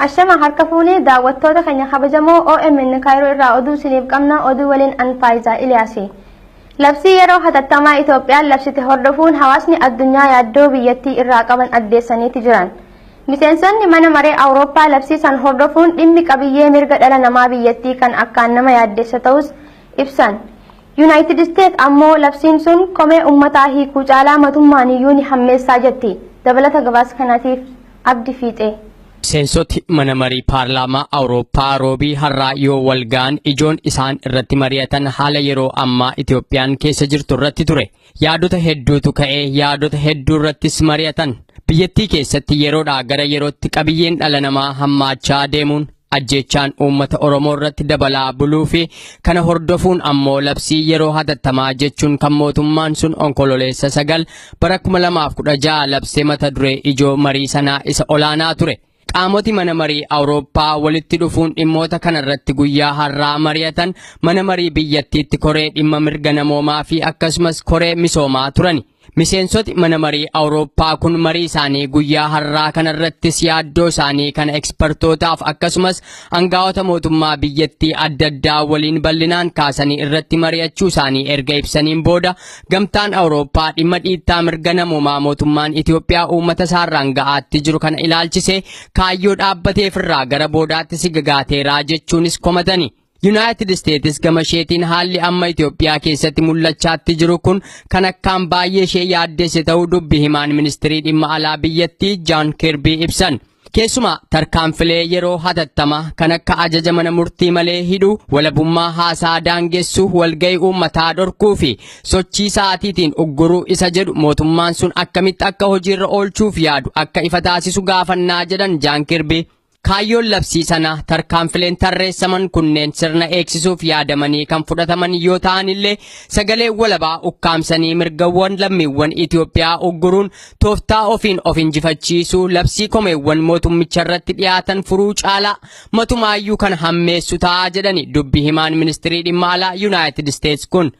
Ashama harka fuunee daawwattoota keenya kabajamoo OMN Kaayiroo irraa oduu isiniif qabna oduu waliin Anfaayisaa Iliyaasi. Labsii yeroo hatattamaa Itoophiyaan labsite hordofuun hawaasni addunyaa yaaddoo biyyattii irraa qaban addeessaniiti jiran. Miseensonni mana maree Awurooppaa labsii san hordofuun dhimmi qabiyyee mirga dhala namaa biyyattii kan akkaan nama yaaddeessa ta'us ibsan. United States ammoo labsiin sun komee uummataa hiikuu caalaa mootummaan iyyuu ni hammeessaa jetti. Dabalata gabaasa kanaatiif Abdi Fiixee. Miseensoti mana marii paarlaamaa Awurooppaa roobii har'aa yoo walgaan ijoon isaan irratti mari'atan haala yeroo ammaa Itoophiyaan keessa jirtu irratti ture. Yaadota hedduutu ka'ee yaadota hedduu irrattis mari'atan. Biyyattii keessatti yeroodhaa gara yerootti qabiyyeen dhala namaa hammaachaa deemuun ajjeechaan uummata Oromoo irratti dabalaa buluu fi kana hordofuun ammoo labsii yeroo hatattamaa jechuun kan mootummaan sun onkololeessa 9 bara 2016 labsee mata duree ijoo marii sanaa isa olaanaa ture. Qaamoti mana marii Awurooppaa walitti dhufuun dhimmoota kanarratti guyyaa har'aa mari'atan mana marii biyyattiitti koree dhimma mirga namoomaa fi akkasumas koree misoomaa turani. Miseensoti mana marii Awurooppaa kun marii isaanii guyyaa har'aa kanarrattis yaaddoo isaanii kana ekspertootaaf akkasumas aangaa'ota mootummaa biyyattii adda addaa waliin bal'inaan kaasanii irratti mari'achuu isaanii erga ibsaniin booda gamtaan Awurooppaa dhimma dhiittaa mirga namoomaa mootummaan Itoophiyaa uummata isaarraan ga'aatti jiru kana ilaalchisee kaayyoo dhaabbateef irraa gara boodaatti sigagaateeraa jechuunis komatani. United States gamasheetiin haalli amma Itoophiyaa keessatti mul'achaatti jiru kun kan akkaan baay'ee ishee yaaddeesse ta'uu dubbi himaan ministirii dhimma alaa biyyattii John Kirby ibsan. Keessumaa tarkaanfilee yeroo hatattamaa kan akka ajaja mana murtii malee hidhuu, walabummaa haasaa daangessuu, walga'ii uummataa dhorkuu fi sochii sa'aatiitiin ugguruu isa jedhu mootummaan sun akkamitti akka hojiirra oolchuuf yaadu akka ifa taasisu gaafannaa jedhan John Kirby. Kaayyoon labsii sana tarkaanfileen tarreessaman kunneen sirna eegsisuuf yaadamanii kan fudhataman yoo ta'an illee sagalee walabaa ukkaamsanii mirgawwan lammiiwwan Itoophiyaa ugguruun tooftaa ofiin of injifachiisuu labsii komeewwan mootummicha irratti dhiyaatan furuu caalaa matumaayyuu kan hammeessu ta'a jedhani dubbi himaan ministirii dhimma alaa United States kun.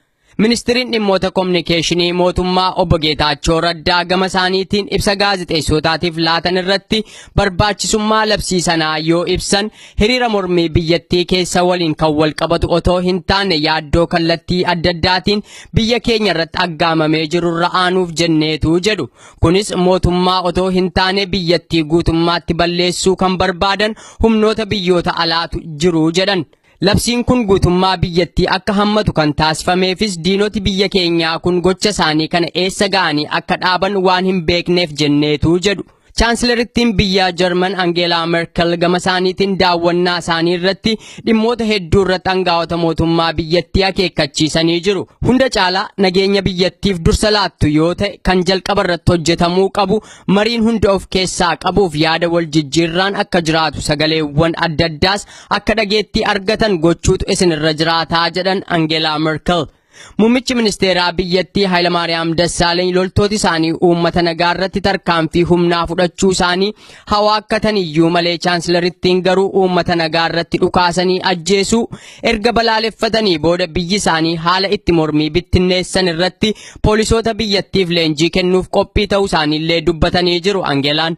Ministiriin dhimmoota kominikeeshinii mootummaa obbo Geetaachoo Raddaa gama isaaniitiin ibsa gaazexeessotaatiif laatan irratti barbaachisummaa labsii sanaa yoo ibsan hiriira mormii biyyattii keessa waliin kan wal qabatu otoo hin taane yaaddoo kallattii adda addaatiin biyya keenya irratti aggaamamee jirurra aanuuf jenneetu jedhu. Kunis mootummaa otoo hin taane biyyattii guutummaatti balleessuu kan barbaadan humnoota biyyoota alaatu jiru jedhan. Labsiin kun guutummaa biyyattii akka hammatu kan taasifameefis diinoti biyya keenyaa kun gocha isaanii kana eessa ga'anii akka dhaaban waan hin beekneef jenneetu jedhu. Chaansilarittiin biyya Jarman Angeelaa Merkel gama isaaniitiin daawwannaa isaanii irratti dhimmoota hedduu irratti aangaa'ota mootummaa biyyattii akeekkachiisanii jiru. Hunda caalaa nageenya biyyattiif dursa laattu yoo ta'e kan jalqaba irratti hojjetamuu qabu mariin hunda of keessaa qabuuf yaada wal jijjiirraan akka jiraatu sagaleewwan adda addaas akka dhageettii argatan gochuutu isinirra jiraataa jedhan Angeelaa Merkel. Muummichi ministeeraa biyyattii Hayilamaariyaam Dassaaleeny loltooti isaanii uummata nagaa irratti tarkaanfii humnaa fudhachuu isaanii hawaakkataniyyuu malee chaansilarittiin garuu uummata nagaa irratti dhukaasanii ajjeesuu erga balaaleffatanii booda biyyi isaanii haala itti mormii bittinneessan irratti poolisoota biyyattiif leenjii kennuuf qophii ta'uu isaaniillee dubbatanii jiru Angeelaan.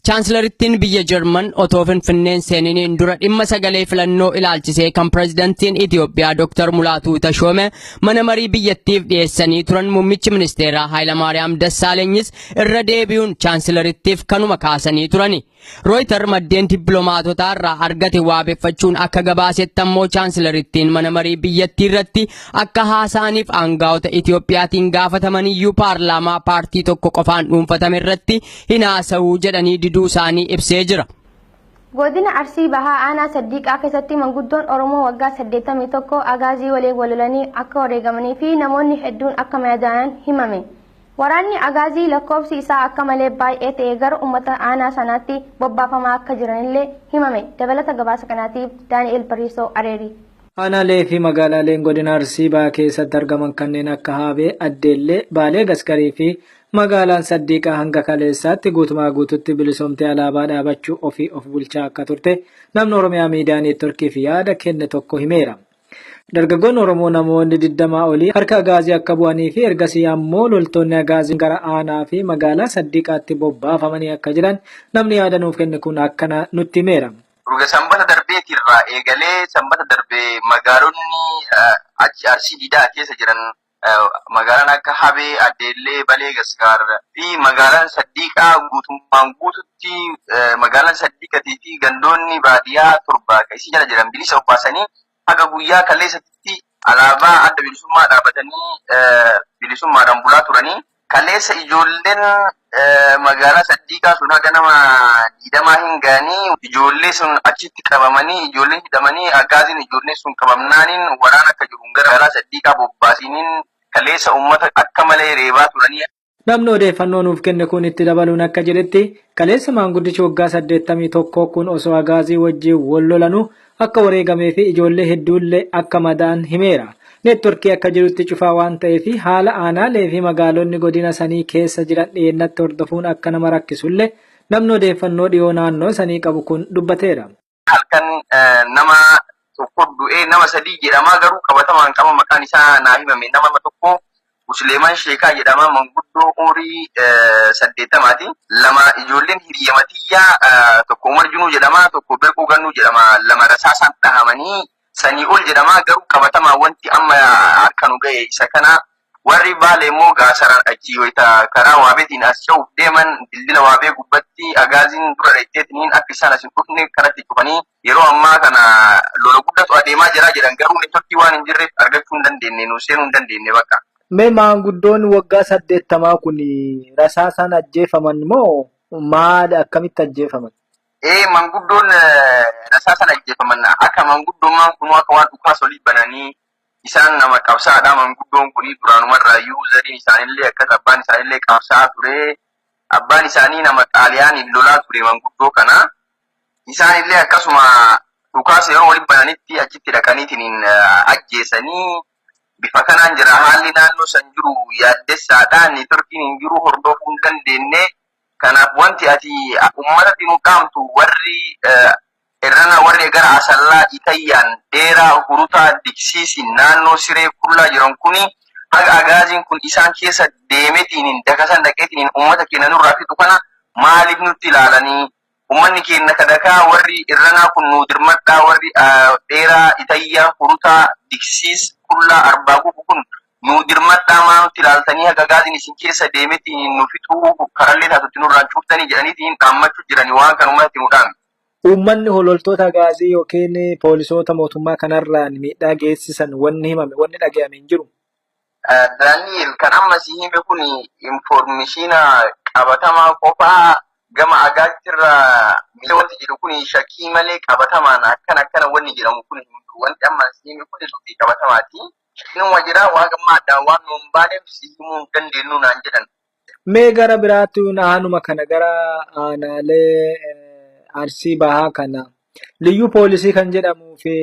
Chaansilarittiin biyya Jarman otoo Finfinneen seeniniin dura dhimma sagalee filannoo ilaalchisee kan pirezidantiin Itoophiyaa Dr. Mulaatuu Tashoome mana marii biyyattiif dhiyeessanii turan muummichi ministeeraa Hayilamaariyaam Dassaaleenyis irra deebi'uun chaansilarittiif kanuma kaasanii turani. Rooyiter maddeen dippiloomaatotaa irraa argate waabeffachuun akka gabaasetti ammoo chaansilarittiin mana marii biyyattii irratti akka haasa'aniif aangaa'ota Itoophiyaatiin gaafatamaniyyuu paarlaamaa paartii tokko qofaan dhuunfatame irratti hin haasa'uu jedhanii diduu isaanii ibsee jira. Godina Arsii Bahaa Aanaa Saddiiqaa keessatti manguddoon Oromoo waggaa 81 agaazii waliin walolanii akka wareegamanii fi namoonni hedduun akka madaa'an himame. Waraanni agaazii lakkoofsi isaa akka malee baay'ee ta'e gara uummata aanaa sanaatti bobbaafamaa akka jiranillee himame. Dabalata gabaasa kanaatiif Daani'el Bariisoo Areeri. Aanaalee fi magaalaaleen godina Arsii Bahaa keessatti argaman kanneen akka Haabee, Addeellee, Baalee Gaskarii fi magaalaan Saddiiqaa hanga kaleessaatti guutumaa guututti bilisoomtee alaabaa dhaabachuu ofii of bulchaa akka turte namni Oromiyaa miidiyaa neetworkiif yaada kenne tokko himeera. Dargaggoon Oromoo namoonni 20 olii harka agaazii akka bu'anii fi ergasii ammoo loltoonni agaazii gara aanaa fi magaalaa Saddiiqaatti bobbaafamanii akka jiran namni yaada nuuf kenne kun akkana nutti himeera. Ruga sanbata darbeetirraa eegalee sanbata darbee magaalonni achi Arsii Diidaa keessa jiran magaalaan akka Habee, Adeellee, Balee, Gasgaar fi magaalaan Saddiiqaa guutummaan guututti magaalaan Saddiiqatii fi gandoonni baadiyyaa torba isii jala jiran bilisa obbaasanii haga guyyaa kaleessatti alaabaa adda bilisummaa dhaabatanii bilisummaadhaan bulaa turanii. Kaleessa ijoolleen magaalaa Saddiiqaa sun haga nama 20 hin gaanii ijoollee sun achitti qabamanii ijoolleen hidhamanii agaaziin ijoollee sun qabamnaaniin waraana akka jiru gara magaalaa Saddiiqaa bobbaasiniin kaleessa uummata akka malee reebaa turanii. Namni odeeffannoo nuuf kenne kun itti dabaluun akka jedhetti kaleessa maanguddichi waggaa 81 kun osoo agaazii wajjin wal lolanu akka wareegamee fi ijoollee hedduullee akka madaa'an himeera. Neetworkii akka jirutti cufaa waan ta'eef haala aanaalee fi magaalonni godina sanii keessa jiran dhiyeennatti hordofuun akka nama rakkisullee namni odeeffannoo dhiyoo naannoo sanii qabu kun dubbateera. Halkan nama tokko du'ee nama 3 jedhamaa garuu qabatamaan qaba maqaan isaa naa himame nama tokko Musliimaan Sheekaa jedhama manguddoo umurii 80ti. 2 ijoolleen hiriyamatiyyaa tokko Umar Junuu jedhama tokko Beekuu Gannuu jedhama 2 rasaasaan dhahamanii sanii ol jedhama garuu qabatamaa wanti amma harkanu ga'e isa kana warri Baalee immoo gaasaraan achi wayita karaa waabeetiin as ce'uuf deeman dildila waabee gubbatti agaaziin dura dheetteetiniin akka isaan as hin dhufne kanatti cufanii yeroo ammaa kana lola guddatu adeemaa jira jedhan garuu neetworkii waan hin jirreef argachuu hin dandeenye nu seenuu hin dandeenye bakka. Mee maanguddoon waggaa 80 kun rasaasaan ajjeefaman moo maal akkamitti ajjeefaman? Manguddoon rasaasaan ajjeefaman akka manguddoomaan kun akka waan dhukaas olii bananii isaan nama qabsaadha. Manguddoon kun duraanumarraayyuu zariin isaanillee akkas abbaan isaanillee qabsaa ture. Abbaan isaanii nama Xaaliyaaniin lolaa ture manguddoo kana. Isaanillee akkasuma dhukaas yeroo olii bananitti achitti dhaqaniitiin ajjeesanii bifa kanaan jira. Haalli naannoo san jiru yaaddessaadha. Neetworkiin hin jiru hordofuu hin dandeenye. Kanaaf wanti ati uummatatti nu qaamtu warri irrana warri gara Asallaa Itayyaan dheeraa hurutaa diksiisiin naannoo siree qullaa jiran kuni haga agaaziin kun isaan keessa deemetiin dakasan dhaqeetiin uummata keenya nurraa fixu kana maaliif nutti ilaalanii uummanni keenya kadakaa warri irranaa kun nu dirmadhaa warri dheeraa Itayyaa hurutaa diksiis qullaa arbaa kun nu dirmadhaa maa nutti ilaaltanii haga agaaziin isin keessa deemetiin nu fixuu karallee taatutti nurraan cuuftanii jedhaniitiin dhaammachuu jiranii waan kan uummatti nu dhaame. Uummanni hololtoota agaazii yookiin poolisoota mootummaa kanarraan miidhaa geessisan wanni himame wanni dhaga'ame hin jiru. Daani'el kan amma si hime kun informeeshina qabatamaa qofaa gama agaaziirraa miila wanti jedhu kun shakkii malee qabatamaan akkana wanni jedhamu kun wanti amma si hime kun dubbii qabatamaati. Inni jira waa gammaadhaan waan nuun baaneef si himuu hin dandeenyu naan jedhan. Mee gara biraatti naannuma kana gara aanaalee Arsii Bahaa kana liyyuu poolisii kan jedhamuu fi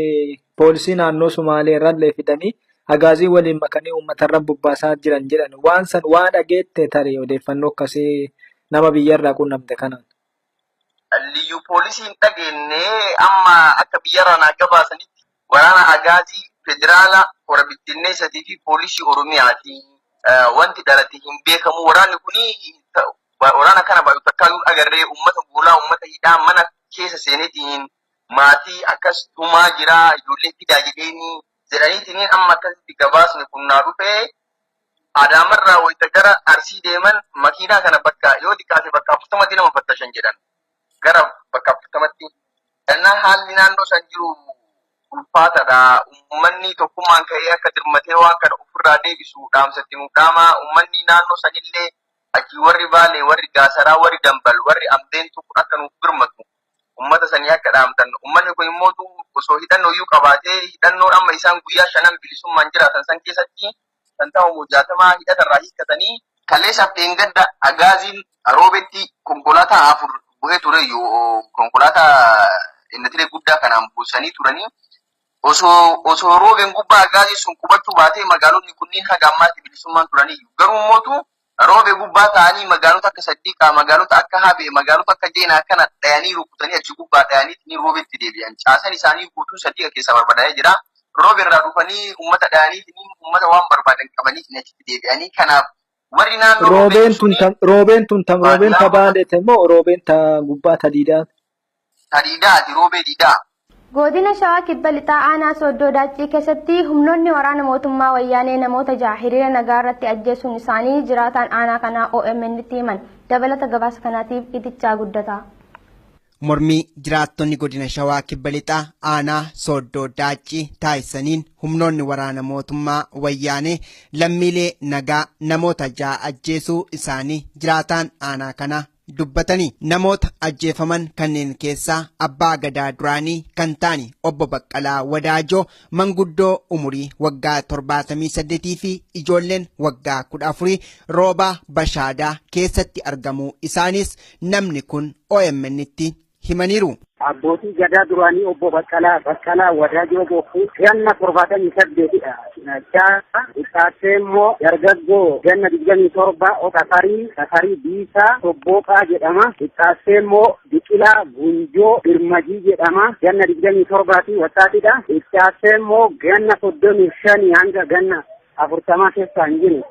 poolisii naannoo Sumaalee irrallee fidanii agaazii waliin makanii uummatarra bobbaasaa jiran jedhan waan san waan dhageette tarii odeeffannoo akkasii nama biyyarraa quunnamte kanaan. Liyyuu poolisiin dhageenye amma akka biyyarraa naa gabaasanitti waraana agaazii federaala hora bittinneessatii fi poolisii Oromiyaati. Wanti dhalate hin beekamu waraanni kuni waraana kana baay'ee takkaayyuu agarree uummata buulaa uummata hidhaa mana keessa seeneetiin maatii akkas tumaa jira ijoollee fidaa jedhaniitiin amma akkasitti gabaasni kun naa dhufee Adaamarraa wayita gara Arsii deeman makiinaa kana bakka yoo xiqqaate bakka 40 nama fattashan jedhan gara bakka 40tti. Kanaaf haalli naannoo san jiru ulfaataadha. Uummanni tokkummaan ka'ee akka dirmatee waan kana ofirraa deebisu dhaamsatti nu dhaama. Uummanni naannoo sanillee achi warri Baalee, warri Gaasaraa, warri Dambal, warri Ambeentu kun akka nuuf birmatu uummata sanii akka dhaamtan. Uummanni kun immoo osoo hidhannoo iyyuu qabaatee hidhannoo amma isaan guyyaa 5 bilisummaan jiraatan san keessatti kan ta'u 60 hidhatarraa hiikkatanii kaleessaaf dheengadda agaaziin roobetti konkolaataa 4 bu'ee ture konkolaataa innatiree guddaa kanaan buusanii turanii osoo roobeen gubbaa agaazii sun qubachuu baatee magaalonni kunniin haga ammaatti bilisummaan turanii garuu mootu roobee gubbaa ta'anii magaalota akka Saddiiqaa, magaalota akka Habee, magaalota akka Jeenaa kana dhayanii rukutanii achi gubbaa dhayanii roobetti deebi'an. Caasan isaanii guutuu Saddiiqa keessa barbadaa'ee jira. Roobeerraa dhufanii uummata dhayanii uummata waan barbaadan qabanii achitti deebi'anii kanaaf warri naannoo roobeen tun roobeen ta Baaleete moo roobeen ta gubbaa ta Diidaa? Tadiidhaati roobee diidhaa. Godina Shawaa Kibba Lixaa Aanaa Sooddoo Daacii keessatti humnoonni waraana mootummaa wayyaanee namoota 6 hiriira nagaa irratti ajjeesuun isaanii jiraataan aanaa kanaa OMN itti himan. Dabalata gabaasa kanaatiif itichaa guddataa. Mormii jiraattonni godina Shawaa Kibba Lixaa Aanaa Sooddoo Daacii taasisaniin humnoonni waraana mootummaa wayyaanee lammiilee nagaa namoota 6 ajjeesuu isaanii jiraataan aanaa kanaa dubbatanii namoota ajjeefaman kanneen keessaa abbaa gadaa duraanii kan ta'ani obbo Baqqalaa Wadaajoo manguddoo umurii waggaa 78 fi ijoolleen waggaa 14 roobaa bashaadaa keessatti argamuu isaanis namni kun OMN itti himaniiru. Abbootii gadaa duraanii obbo Baqqalaa Wadaajoo bokkuu ganna 78dha. Ixaattee immoo dargaggoo ganna 27 Tafarii Biisaa Tobbooqaa jedhama. Ixaattee immoo Biqilaa Gunjoo Birmajii jedhama. Ganna 27 wattaatidha. Ixaattee immoo ganna 35 hanga ganna 40 keessa hin jiru.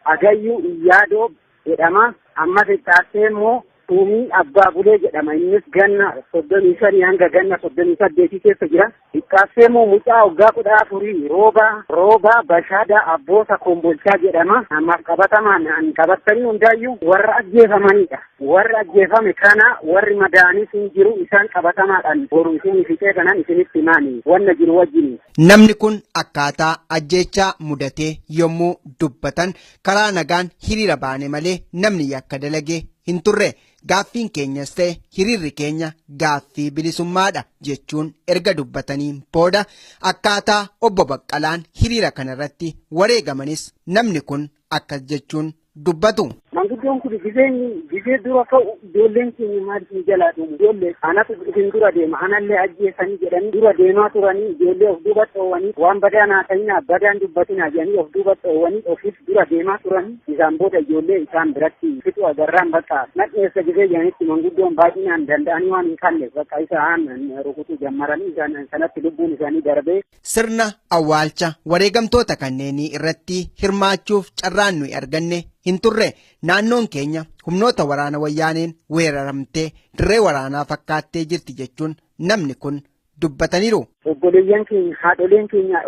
Agayyuu Iyyaadoo jedhama. Ammas ixaattee immoo Tuumii Abbaa Bulee jedhama. Innis ganna 35 hanga ganna 38 keessa jira. Xiqqaassee immoo mucaa waggaa 14 roobaa bashaadaa abboota kombolchaa jedhama. Ammaaf qabatamaan qabatanii hundaayyuu warra ajjeefamanidha. Warra ajjeefame kana warri madaa'anis hin jiru isaan qabatamaadhaan boru isin fixee kanan isinitti himaani wanna jiru wajjin. Namni kun akkaataa ajjeechaa mudatee yommuu dubbatan karaa nagaan hiriira baane malee namni yakka dalagee hin turre. Gaaffiin keenyas ta'e hiriirri keenya gaaffii bilisummaadha jechuun erga dubbataniin booda akkaataa obbo Baqqalaan hiriira kanarratti wareegamanis namni kun akkas jechuun dubbatu. Manguddoon kun gisee dura ka'u ijoolleen keenya maaliif ni jalaa dhumu? Ijoollee anatu isin dura deema anallee ajjeesanii jedhanii dura deemaa turanii ijoollee of duuba dhoowwanii waan badaa naa ta'inaa badaan dubbatinaa jedhanii of duuba dhoowwanii ofiif dura deemaa turanii isaan booda ijoollee isaan biratti fixu agarraan bakka nadheessa gisee jedhanitti manguddoon baay'inaan danda'anii waan hin qabneef bakka isaan rukutuu jammaranii isaan sanatti lubbuun isaanii darbee. Sirna awwaalcha wareegamtoota kanneenii irratti hirmaachuuf carraan nuyi arganne hin turre. Naannoon keenya humnoota waraana wayyaaneen weeraramtee dirree waraanaa fakkaattee jirti jechuun namni kun dubbataniiru. Obboleeyyan keenya haadholeen keenya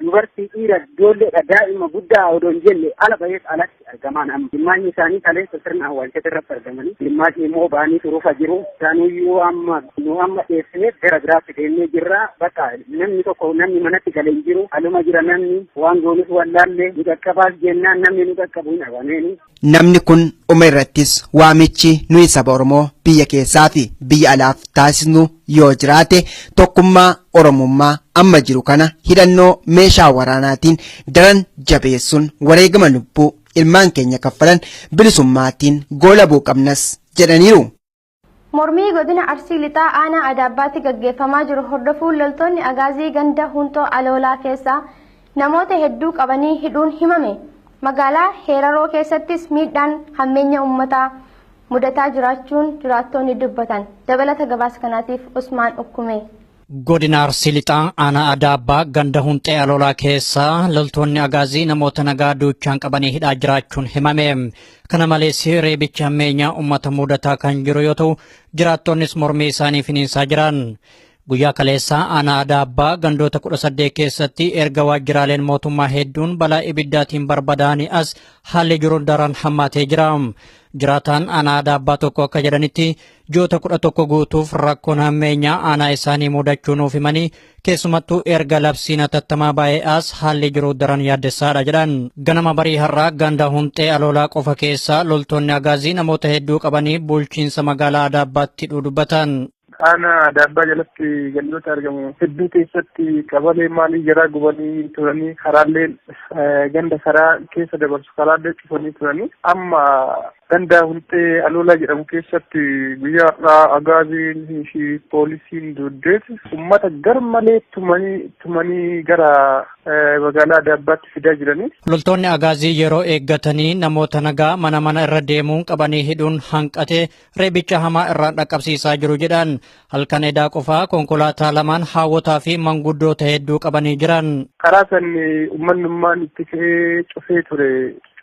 dubartii dhiira ijoolleedha daa'ima guddaa odoo hin jenne ala bahees alatti argaman amma dhimmaanyi isaanii kaleessa sirna awwaalchatti irratti argamanii dhimmaashii immoo ba'anii turuufa jiru isaanuyyuu amma dhiyeessineef gara biraatti deemnee jirra bakka namni manatti galee hin jiru aluma jira namni waan goonis wallaallee nu qaqqabaas jennaan namni nu qaqqabu hin dhabaneeni. Namni kun dhuma irrattis waamichi nuyi saba Oromoo biyya keessaa fi biyya alaaf taasisnu yoo jiraate tokkummaa Oromummaa amma jiru kana hidhannoo meeshaa waraanaatiin daran jabeessuun wareegama lubbuu ilmaan keenya kaffalan bilisummaatiin goolabuu qabnas jedhaniiru. Mormii godina Arsii Lixaa Aanaa Adaabbaatti gaggeeffamaa jiru hordofuun loltoonni agaazii ganda Huntoo Aloolaa keessaa namoota hedduu qabanii hidhuun himame. Magaalaa Heeraroo keessattis miidhaan hammeenya uummataa mudataa jiraachuun jiraattonni dubbatan. Dabalata gabaasa kanaatiif Usmaan Ukkume. Godina Arsii Lixaa Aanaa Adaabbaa ganda Huntee Aloolaa keessaa loltoonni agaazii namoota nagaa duuchaan qabanii hidhaa jiraachuun himame. Kana malees reebicha hammeenyaa uummata mudataa kan jiru yoo ta'u jiraattonnis mormii isaanii finiinsaa jiran. Guyyaa kaleessaa Aanaa Adaabbaa gandoota 18 keessatti erga waajjiraaleen mootummaa hedduun balaa ibiddaatiin barbadaa'anii as haalli jiru daran hammaatee jira. Jiraataan Aanaa Adaabbaa tokko akka jedhanitti ji'oota 11 guutuuf rakkoon hammeenyaa aanaa isaanii mudachuu nuuf himanii keessumattuu erga labsiin hatattamaa baay'ee as haalli jiru daran yaaddessaadha jedhan. Ganama barii har'aa ganda Huntee Aloolaa qofa keessaa loltoonni agaazii namoota hedduu qabanii bulchiinsa magaalaa Adaabbaatti dubbatan. Aanaa Adaabbaa jalatti gandoota argamu hedduu keessatti qabalee maalii jaraa gubanii turanii karaallee ganda karaa keessa dabarsu karaallee cufanii turanii amma ganda Huntee Aloolaa jedhamu keessatti guyyaa har'aa agaaziin fi poolisiin duddeet uummata garmalee tumanii gara magaalaa Adaabbaatti fidaa jiranii. Loltoonni agaazii yeroo eeggatanii namoota nagaa mana irra deemuun qabanii hidhuun hanqatee reebicha hamaa irraan dhaqqabsiisaa jiru jedhan. Halkan edaa qofaa konkolaataa lamaan haawwataa fi manguddoota hedduu qabanii jiran. Karaa san uummanummaan itti ka'ee cufee ture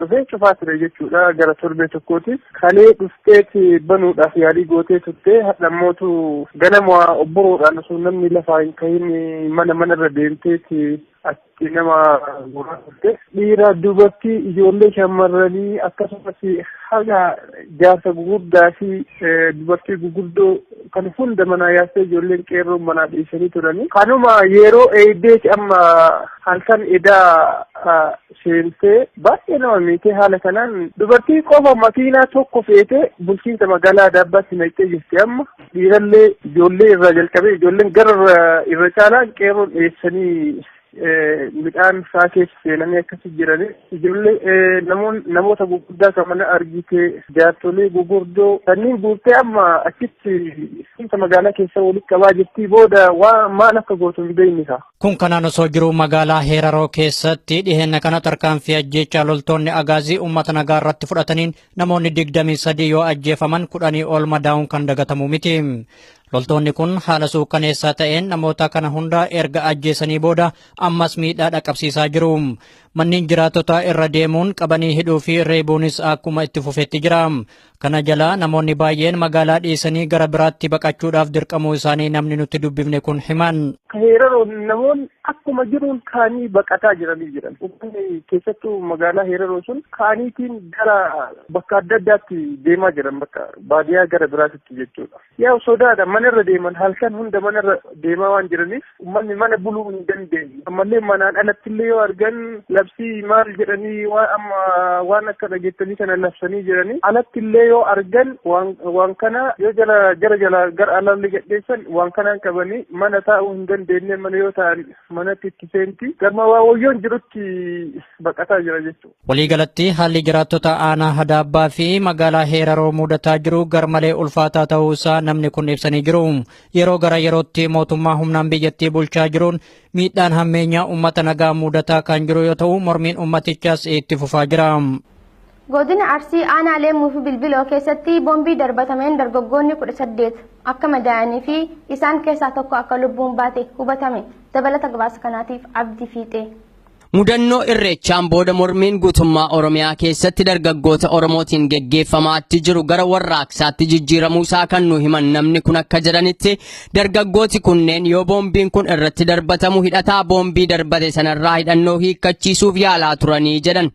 cufaa ture jechuudha gara torbee tokkooti. Kalee dhufteeti banuudhaaf yaalii gootee turte hadhammootu ganama obboroodhaan osoo namni lafaa hin kahin manarra deemteeti achi nama guuraa turte. Dhiira dubartii ijoollee shamarranii akkasumas haga jaarsa gugurdaa fi dubartii guguddoo kan hunda manaa yaastee ijoolleen qeerroon manaa dhiisanii turanii. Kanuma yeroo eegdeeti amma halkan edaa seentee baay'ee nama miitee haala kanaan dubartii qofa makiinaa tokko feetee bulchiinsa magaalaa Adaabbaatti naqxee jirti amma. Dhiirallee ijoollee irraa jalqabee ijoolleen gara irra caalaan qeerroon dhiyeessanii midhaan isaa keessa seenanii akkasii jiranii ijoollee namoota gurguddaa kan mana argite jaartolee gurguddoo kanneen guurtee amma achitti bulchiinsa magaalaa keessa walitti qabaa jirti booda waan maal akka gootu hin beekne ta'a. Kun kanaan osoo jiru magaalaa Heeraroo keessatti dhiheenya kana tarkaanfii ajjeechaa loltoonni agaazii uummata nagaa irratti fudhataniin namoonni 23 yoo ajjeefaman 10 ol madaa'uun kan dagatamu miti. Loltoonni kun haala suukkaneessaa ta'een namoota kana hunda erga ajjeesanii booda ammas miidhaa dhaqqabsiisaa jiru. Manneen jiraatota irra deemuun qabanii hidhuu fi reebuunis akkuma itti fufetti jira. Kana jala namoonni baay'een magaalaa dhiisanii gara biraatti baqachuudhaaf dirqamuu isaanii namni nutti dubbifne kun himan. Heeraroo namoonni akkuma jiruun kaanii baqataa jiranii jiran. Uummanni keessattuu magaalaa Heeraroo sun kaaniitiin gara bakka adda addaatti deemaa jiran bakka baadiyyaa gara biraatti jechuudha. Yaa sodaadha manarra deeman halkan hunda manarra deemaa waan jiraniif uummanni mana buluu hin dandeenye. Ammallee manaan alattillee yoo argan labsii maal jedhanii waan akka dhageettanii kana labsanii jiranii alattillee yoo argan waan kana yoo gara alallee gadheessan waan kanaan qabanii mana taa'uu hin dandeenye mana yoo ta'an manatti itti seenti gama waawayyoon jirutti baqataa jira jechuudha. Waliigalatti haalli jiraattota aanaa Adaabbaa fi magaalaa Heeraroo mudataa jiru garmalee ulfaataa ta'uu isaa namni kun ibsanii jiru. Yeroo gara yerootti mootummaa humnaan biyyattii bulchaa jiruun miidhaan hammeenyaa uummata nagaa mudataa kan jiru yoo ta'u mormiin uummatichaas itti fufaa jira. Godina Arsii aanaa Leemmuu fi Bilbiloo keessatti boombii darbatameen dargaggoonni 18 akka madaa'anii fi isaan keessaa tokko akka lubbuun baate hubatame. Dabalata gabaasa kanaatiif Abdii Fiixee. Mudannoo irreechaan booda mormiin guutummaa Oromiyaa keessatti dargaggoota Oromootiin geggeeffamaatti jiru gara warraaqsaatti jijjiiramuu isaa kan nu himan namni kun akka jedhanitti dargaggooti kunneen yoo boombiin kun irratti darbatamu hidhataa boombii darbate sanarraa hidhannoo hiikkachiisuuf yaalaa turanii jedhan.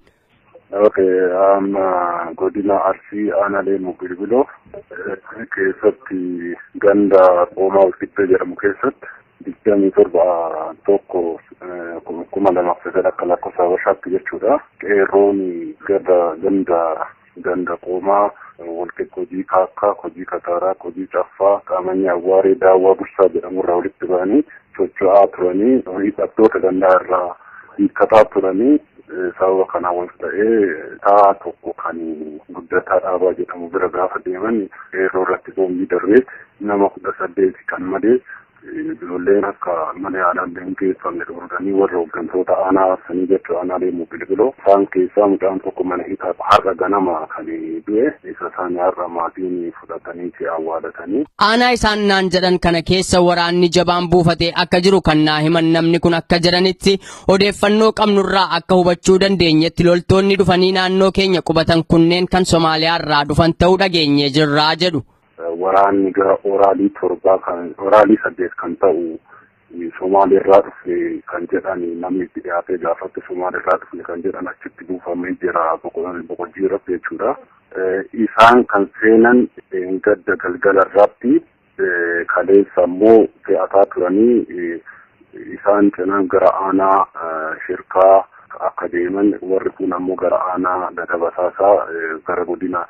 Godina Arsii aanaa Leemmuu Bilbiloo keessatti ganda qoomaa Ulfittee jedhamu keessatti 27 tokko 2009 akka lakkoofsa Habashaatti jechuudha. Qeerroon ganda qoomaa walqixxee hojii kaakkaa, hojii kataaraa, hojii caffaa, qaamanii awwaaree daawwaa bursaa jedhamurraa walitti ba'anii socho'aa turanii hidhattoota gandaa irraa hiikkataa turanii sababa kanaan wal ta'ee taa'aa tokko kan guddataa dhaabaa jedhamu bira gaafa deeman qeerroo irratti boombii darbeet nama 18 kan malee ijoolleen akka mana yaalaallee hin geeffamne dhorkanii warra hooggantoota aanaa sanii jechuudha aanaa Leemmuu Bilbiloo isaan keessaa mucaan tokko mana hidhaa har'a ganama kan du'e isa isaanii har'a maatiin fudhatanii awwaalatanii. Aanaa isaan naan jedhan kana keessa waraanni jabaan buufatee akka jiru kan naa himan namni kun akka jedhanitti odeeffannoo qabnurraa akka hubachuu dandeenyetti loltoonni dhufanii naannoo keenya qubatan kunneen kan Somaaliyaa irraa dhufan ta'uu dhageenye jirraa jedhu. Waraanni gara oraalii 8 kan ta'u Somaaliirraa dhufe kan jedhan namni itti dhiyaatee gaafatti Somaaliirraa dhufe kan jedhan achitti buufamee jira boqojjii irratti jechuudha. Isaan kan seenan gadda galgala irratti kaleessa immoo fe'ataa turanii isaan cinaan gara aanaa shirkaa akka deeman warri kun ammoo gara aanaa dadabasaasaa gara godina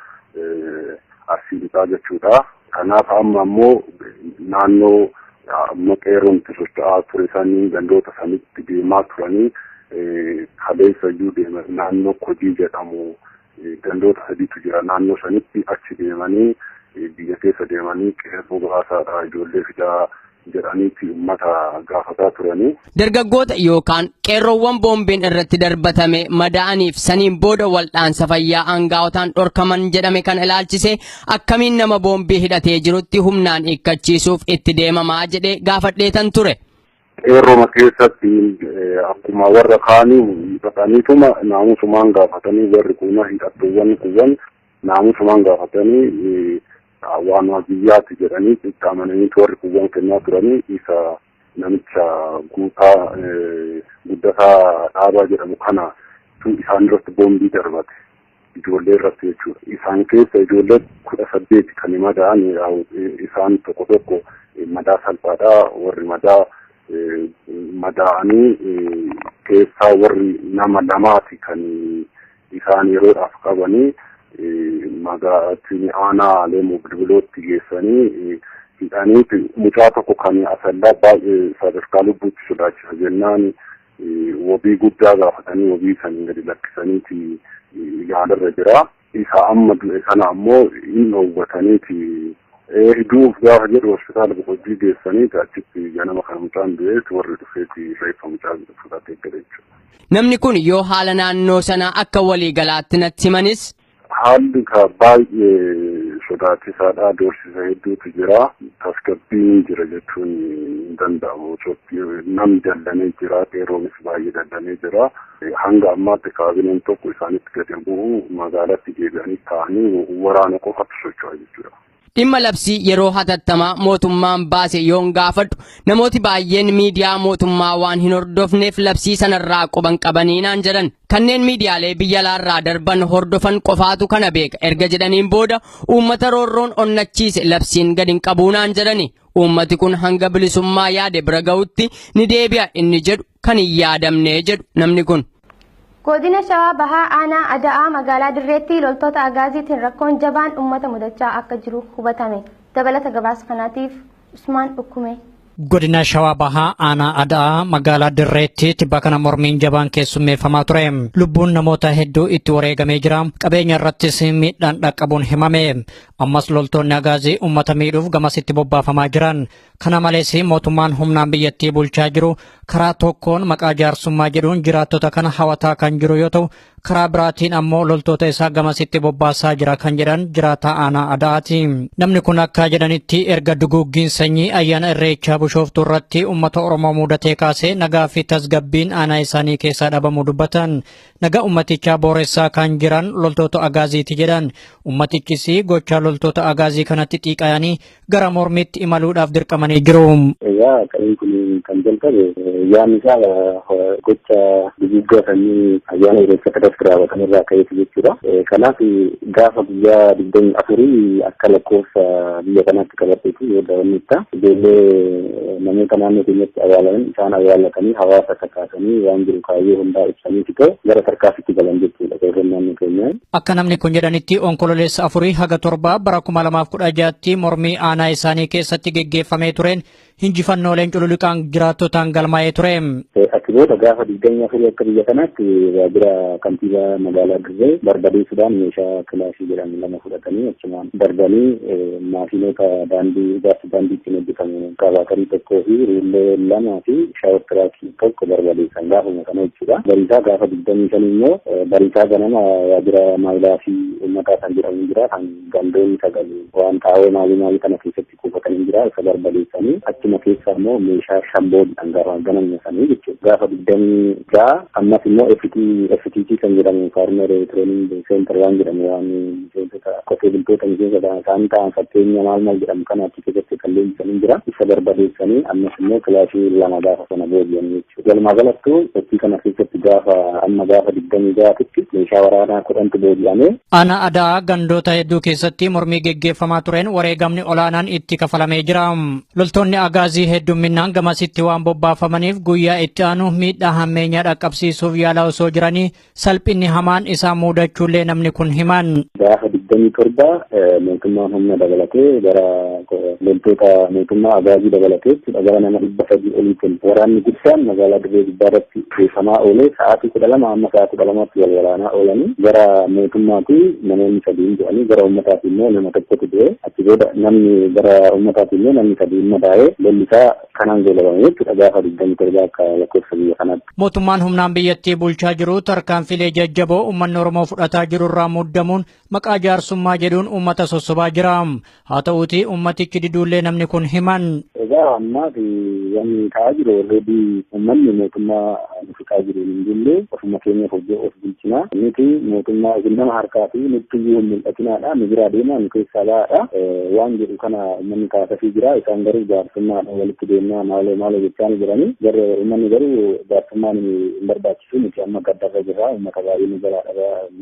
Arsii lixaa jechuudha. Kanaaf amma ammoo naannoo amma qeerroon itti socho'aa ture sanii gandoota sanitti deemaa turanii kaleessa iyyuu deeman naannoo Kojii jedhamu gandoota sadiitu jira naannoo sanitti achi deemanii biyya keessa deemanii qeerroo baasaadha ijoollee fidaa jedhaniitti uummata gaafataa turanii. Dargaggoota yookaan qeerroowwan boombiin irratti darbatame madaa'aniif saniin booda waldhaansa fayyaa aanga'otaan dhorkaman jedhame kan ilaalchise akkamiin nama boombii hidhatee jirutti humnaan hiikkachiisuuf itti deemamaa jedhee gaafadheetan ture. qeerroma keessatti akkuma warra kaanii baqaniituma naamusumaan gaafatanii warri kuna hidhattoowwan kuwwan naamusumaan gaafatanii waan biyyaatti jedhanii itti amananii warri kuwwan kennaa turanii isa namicha guutaa guddataa dhaabaa jedhamu kana isaan irratti boombii darbate ijoollee irratti jechuudha. Isaan keessa ijoollee 18 kan madaa'an isaan tokko tokko madaa salphaadhaa warri madaa'anii keessaa warri nama lamaati kan isaan yeroodhaaf qabanii magaalattii aanaa leemuu bilbilootti geessanii hidhaniiti mucaa tokko kan asallaa baay'ee sadarkaa lubbuutti sodaachisa jennaan wabii guddaa gaafatanii wabii sanii gadi lakkisaniiti yaadarra jira. Isa amma du'e sana ammoo hin dhoowwataniiti duuf gaafa jedhu hospitaala boqojjii geessaniiti achitti ganama kana mucaan du'eeti warri dhufeeti reeffa mucaa fudhatee gale jechuudha. Namni kun yoo haala naannoo sanaa akka waliigalaatti natti himanis haalli baay'ee sodaachisaadha. Doorsisa hedduutu jira. Tasgabbiin jira jechuun hin danda'amu. Namni dallanee jira. Qeerroonis baay'ee dallanee jira. Hanga ammaatti kaabineen tokko isaanitti gadi bu'u magaalatti deebi'anii ta'anii waraana qofatu socho'a jechuudha. Dhimma labsii yeroo hatattamaa mootummaan baase yoon gaafadhu namooti baay'een miidiyaa mootummaa waan hin hordofneef labsii sanarraa quban qabanii naan jedhan. Kanneen miidiyaalee biyya alaarraa darban hordofan qofaatu kana beeka erga jedhaniin booda uummata roorroon onnachiise labsiin gadi hin qabuu naan jedhani. Uummati kun hanga bilisummaa yaade bira ga'utti ni deebi'a inni jedhu kan hin yaadamne jedhu namni kun. Godina Shawaa Bahaa Aanaa Ada'aa magaalaa Dirreetti loltoota agaaziitiin rakkoon jabaan uummata mudachaa akka jiru hubatame. Dabalata gabaasa kanaatiif Usmaan Ukkume. Godina Shawaa Bahaa Aanaa Ada'aa magaalaa Dirreetti tibba kana mormiin jabaan keessummeeffamaa ture. Lubbuun namoota hedduu itti wareegamee jira. Qabeenya irrattis miidhaan dhaqqabuun himame. Ammas loltoonni agaazii uummata miidhuuf gamasitti bobbaafamaa jiran. Kana malees mootummaan humnaan biyyattii bulchaa jiru karaa tokkoon maqaa jaarsummaa jedhuun jiraattota kana hawataa kan jiru yoo ta'u karaa biraatiin ammoo loltoota isaa gamasitti bobbaasaa jira kan jedhan jiraataa Aanaa Ada'aati. Namni kun akka jedhanitti erga duguuggiin sanyii ayyaana irreechaa Bishooftuu irratti uummata Oromoo mudatee kaasee nagaa fi tasgabbiin aanaa isaanii keessaa dhabamuu dubbatan. Nagaa uummatichaa booressaa kan jiran loltoota agaaziiti jedhan. Uummatichis gochaa loltoota agaazii kanatti xiiqayanii gara mormiitti imaluudhaaf dirqamanii jiru. Egaa qareen kun kan jalqabe yaadni isaa gocha duguuggaa sanyii ayyaana irreechaa irratti raawwatan irraa ka'eetu jechuudha. Kanaaf gaafa guyyaa 24 akka lakkoofsa biyya kanaatti qabateetu yoo daawwannitta ijoollee namoota naannoo keenyatti awwaalaman isaan awwaalatanii hawaasa kakaasanii waan jiru kaayyoo hundaa ibsanii ta'e gara tarkaanfiitti galan jechuudha qeerroon naannoo keenyaa. Akka namni kun jedhanitti onkololeessa 4 haga 7 bara 2016tti mormii aanaa isaanii keessatti geggeeffamee tureen hinjifannooleen cululuqaan jiraattotaan galmaa'ee ture. Aktiboota gaafa 24 akka biyya kanaatti waajjira kantiibaa magaalaa Dirree barbadeessuudhaan meeshaa kilaashii jedhamu lama fudhatanii achumaan darbanii maashinoota daandii ijaarsa daandii ittiin hojjetamu kabaatarii tokkoo fi riillee lamaa fi shaawar tiraakii tokko barbadeessan gaafuma kana jechuudha. Bariisaa gaafa 25 immoo bariisaa ganama waajjira maayilaa fi uummataa kan jedhamu jira kan gandoonni sagal waan taa'oo maalii kana keessatti kuufatanii jira isa barbadeessanii achuma keessa immoo meeshaa shamboodhaan ganamne sanii jechuudha. Gaafa 26 ammas immoo FTT kan jedhamu Farmer Training Center waan jedhamu waan miseensota qotee bultoota miseensota isaan ta'an fakkeenya maal jedhamu kana achi keessatti kan leenjisanii jira. Isa barbadeessanii ammas immoo kilaashii lama gaafa sana booji'an jechuudha. Walumaa galattuu hojii kana keessatti gaafa 26tti meeshaa waraanaa 10tu booji'ame. Aanaa Ada'aa gandoota hedduu keessatti mormii geggeeffamaa tureen wareegamni olaanaan itti kafalamee jira. Loltoonni agaazii heddumminaan gamasitti waan bobbaafamaniif guyyaa itti aanu miidhaa hammeenyaa dhaqqabsiisuuf yaalaa osoo jiranii salphinni hamaan isaa muudachuullee namni kun himan. Gaafa 27 mootummaan humna dabalatee gara loltoota mootummaa agaazii dabalatee gara nama 300 oliitiin waraanni guddaan magaalaa Dirree gubbaarratti geeffamaa oolee sa'aatii 12 amma sa'aatii 12tti wal waraanaa oolanii gara mootummaatti namoonni 3 du'anii gara uummataatti immoo nama tokkotu du'e achi booda namni gara uummataatti immoo namni 3 madaa'ee lollisaa kanaan goolabame jechuudha gaafa 27 akka lakkoofsa biyya kanaatti. Mootummaan humnaan biyyattii bulchaa jiru tarkaanfilee jajjaboo uummanni Oromoo fudhataa jiru irraa muddamuun maqaa jaarsummaa jedhuun uummata sossobaa jira. Haa ta'uutii uummatichi diduullee namni kun himan. egaa amma wanni ta'aa jiru already uummanni mootummaa fiqaa jiru hin jirre ofuma keenya hojii of bulchinaa nuti mootummaa nama harkaa fi nutti iyyuu mul'atinaadha nu bira deemaa nu keessaa baadha waan jedhu kana uummanni kaasafii jira isaan garuu jaarsummaadha walitti deemnaa maaloo jechaa jiranii garuu uummanni garuu jaarsummaan hin barbaachisu nuti amma gaddarra jirra uummata baay'ee nu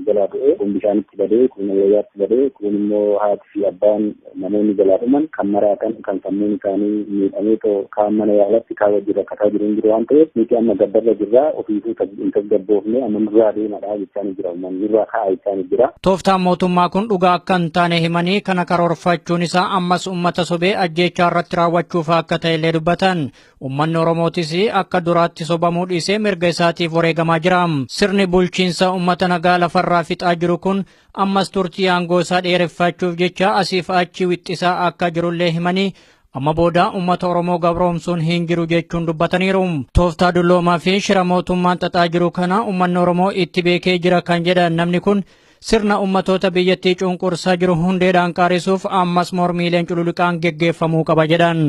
jalaa du'e kun bishaanitti badee kun wayyaatti badee kun immoo haati fi abbaan namoonni jalaa dhuman kan maraatan kan sammuun isaanii miidhamee kaan mana yaalatti kaan wajjin rakkataa jiru waan ta'eef nuti amma gaddarra jirra ofiisuu hin tasgabboofne amma nurraa deemadha jechaa jira uummanni nurraa ka'aa jechaa jira. Tooftaan mootummaa kun dhugaa akka hin taane himanii kana karoorfachuun isaa ammas uummata sobee ajjeechaa irratti raawwachuuf akka ta'ellee dubbatan uummanni Oromootis akka duraatti sobamuu dhiisee mirga isaatiif wareegamaa jira. Sirni bulchiinsa uummata nagaa lafarraa fixaa jiru kun ammas turtii aangoo isaa dheereffachuuf jecha asiif achi wixxisaa akka jirullee himanii amma booda uummata Oromoo gabroomsuun hin jiru jechuun dubbataniiru. Tooftaa dulloomaa fi shira mootummaan xaxaa jiru kana uummanni Oromoo itti beekee jira kan jedhan namni kun sirna ummatoota biyyattii cunqursaa jiru hundeedhaan qaarisuuf ammas mormiileen cululuqaan geggeeffamuu qaba jedhan.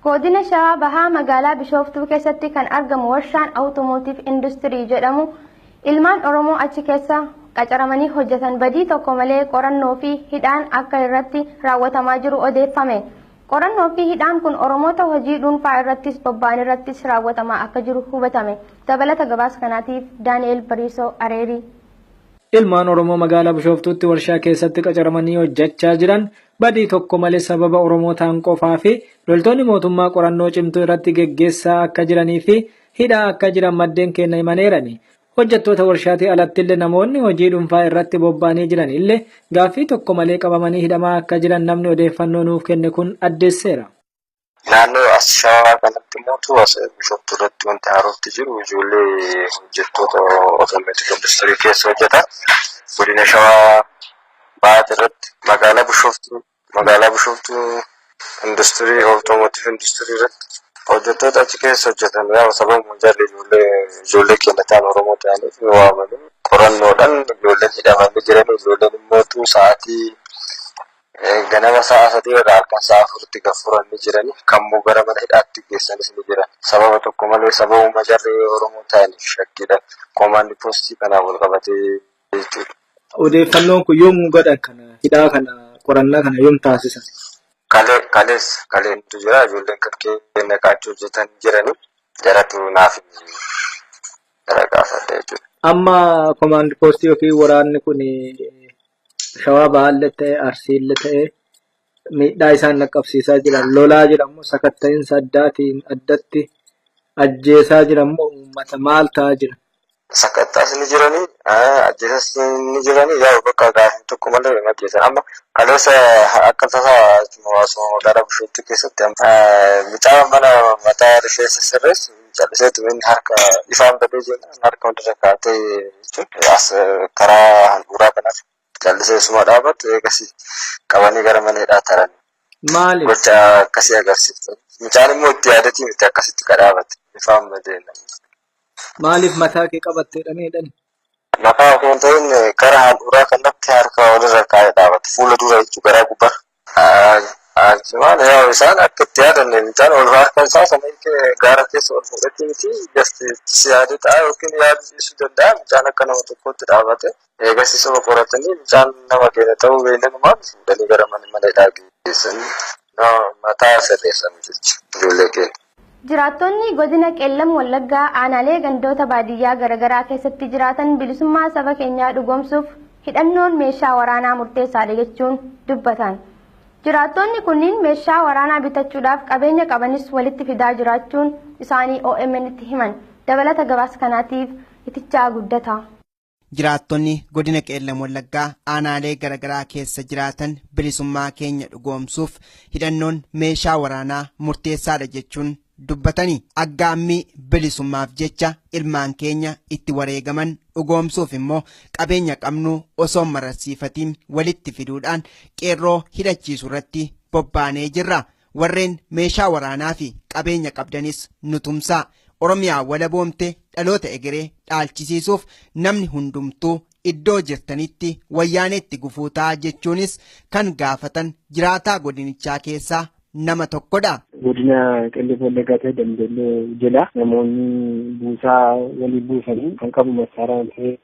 Godina Shawaa Bahaa magaalaa Bishooftuu keessatti kan argamu warshaan Awutoomotiiv Industirii jedhamu ilmaan Oromoo achi keessa qacaramanii hojjetan badii tokko malee qorannoo fi hidhaan akka irratti raawwatamaa jiru odeeffame. Qorannoo fi hidhaan kun Oromoota hojii dhuunfaa irrattis bobba'an irrattis raawwatamaa akka jiru hubatame. Dabalata gabaasa kanaatiif Daani'el Bariisoo Areerii. Ilmaan Oromoo magaalaa Bishooftuutti warshaa keessatti qacaramanii hojjechaa jiran badii tokko malee sababa Oromoo ta'an qofaa fi loltoonni mootummaa qorannoo cimtuu irratti geggeessaa akka jiranii fi hidhaa akka jiran maddeen keenya himaneerani. Hojjettoota warshaatii alattillee namoonni hojii dhuunfaa irratti bobba'anii jiran illee gaaffii tokko malee qabamanii hidhamaa akka jiran namni odeeffannoo nuuf kenne kun addeesseera. Naannoo as Shawaa kanatti immoo as Bishooftuu irratti wanti haarofti jiru ijoollee hojjettoota Awutoomotiiv Industirii keessa hojjetan godina Shawaa Bahaa irratti magaalaa Bishooftuu Industirii Awutoomotiiv Industirii irratti hojjettoota achi keessa hojjetan sababuma jaalli ijoollee keenya ta'an Oromoo ta'aniif waamanii qorannoodhaan ijoolleen hidhamanii jiran ijoolleen immoo sa'aatii ganama sa'a 3 irraa halkan sa'a 4tti gaffuranii jiran kammoo gara mana hidhaatti geessanis ni jiran sababa tokko malee sababuma jaalli Oromoo ta'aniif shakkiidhaan koomaandii poostii kanaan wal qabatee jechuudha. Odeeffannoon kun yoom godhan kana hidhaa kana qorannaa kana yoom taasisan? Kaleentu jira ijoolleen kan keenya qaachuu hojjetan jiranii jaratu naaf gara gaafadha jechuudha. Amma koomaandii poostii yookiin waraanni kun Shawaa Bahaallee ta'e Arsiillee ta'e miidhaa isaan qaqqabsiisaa jiran lolaa jiran moo sakatta'iinsa addaatiin addatti ajjeesaa jiran moo uummata maal ta'aa jira? Sakattaas ni jiranii ajjeesas ni jiranii yaa bakka gaaffii tokko malee ajjeesan amma kaleessa akka tasaa magaalaa Bishooftuu keessatti mucaan mana mataa rifeensa sirreessu calliseetu inni harka ifaan badee jennaan harka hundarra kaatee jechuun as karaa handhuuraa kanaaf callisee suma dhaabatu eegasii qabanii gara mana hidhaa taran. Maaliif? Gocha akkasii agarsiiftu. Mucaan immoo itti yaadatii miti akkasitti kadhaabate ifaan badee. Maaliif mataa kee qabatteedhaan jedhani? Mataa osoo hin ta'in gara handhuuraa kanatti harka walirra kaa'ee dhaabate fuula dura jechuudha garaa gubbaa. Maal yaa isaan akka itti yaadanne mucaan ol harka isaa sana gaara keessa ol fudhatee miti si yaadee ta'a yookiin yaaduu danda'a mucaan akka nama tokkotti dhaabate eegasii saba qoratanii mucaan nama keenya ta'uu beelanumaan fuudhanii gara mana hidhaa geessanii mataa sirreessan jechuudha ijoollee keenya. Jiraattonni godina Qeellam Wallaggaa aanaalee gandoota baadiyyaa garaagaraa keessatti jiraatan bilisummaa saba keenyaa dhugoomsuuf hidhannoon meeshaa waraanaa murteessaadha jechuun dubbatan. Jiraattonni kunniin meeshaa waraanaa bitachuudhaaf qabeenya qabanis walitti fidaa jiraachuun isaanii OMN itti himan. Dabalata gabaasa kanaatiif itichaa guddata. Jiraattonni godina Qeellam Wallaggaa aanaalee garaagaraa keessa jiraatan bilisummaa keenya dhugoomsuuf hidhannoon meeshaa waraanaa murteessaadha jechuun dubbatanii aggaammii bilisummaaf jecha ilmaan keenya itti wareegaman dhugoomsuuf immoo qabeenya qabnu osoo mararsiifatiin walitti fiduudhaan qeerroo hidhachiisu irratti bobba'anee jirra. Warreen meeshaa waraanaa fi qabeenya qabdanis nutumsaa Oromiyaa walaboomte dhaloota egeree dhaalchisiisuuf namni hundumtuu iddoo jirtanitti wayyaaneetti gufuutaa jechuunis kan gaafatan jiraataa godinichaa keessaa nama tokkodha. Godina Qellem Wallaggaa ta'e Dambiilloo jala namoonni buusaa walii buusanii kan qabu masaaraa ta'e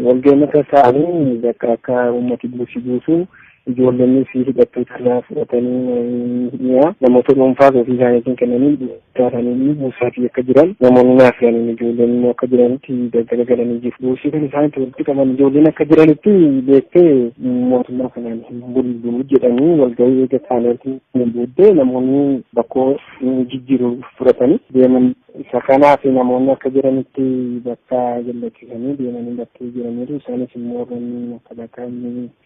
walga'ii akka ta'anii bakka akka uummati buusuu ijoolleen fi hidhattoota irraa fudhatanii namoota dhuunfaa ofii isaaniitiin kennanii taasanii buusaa fi akka jiran namoonni naafiyaniin ijoolleen akka jiranitti daggala galanii jiru. Buusii kan isaanitti walitti qaban ijoolleen akka jiranitti beektee mootummaa kanaan bulbulu jedhanii walga'ii eega isaaniitiin booddee namoonni bakkoo jijjiiruu fudhatanii deeman. Isa kanaaf namoonni akka jiranitti bakka jallachiisanii deemanii bakkee jiraniiru. Isaanis immoo warreen akka bakka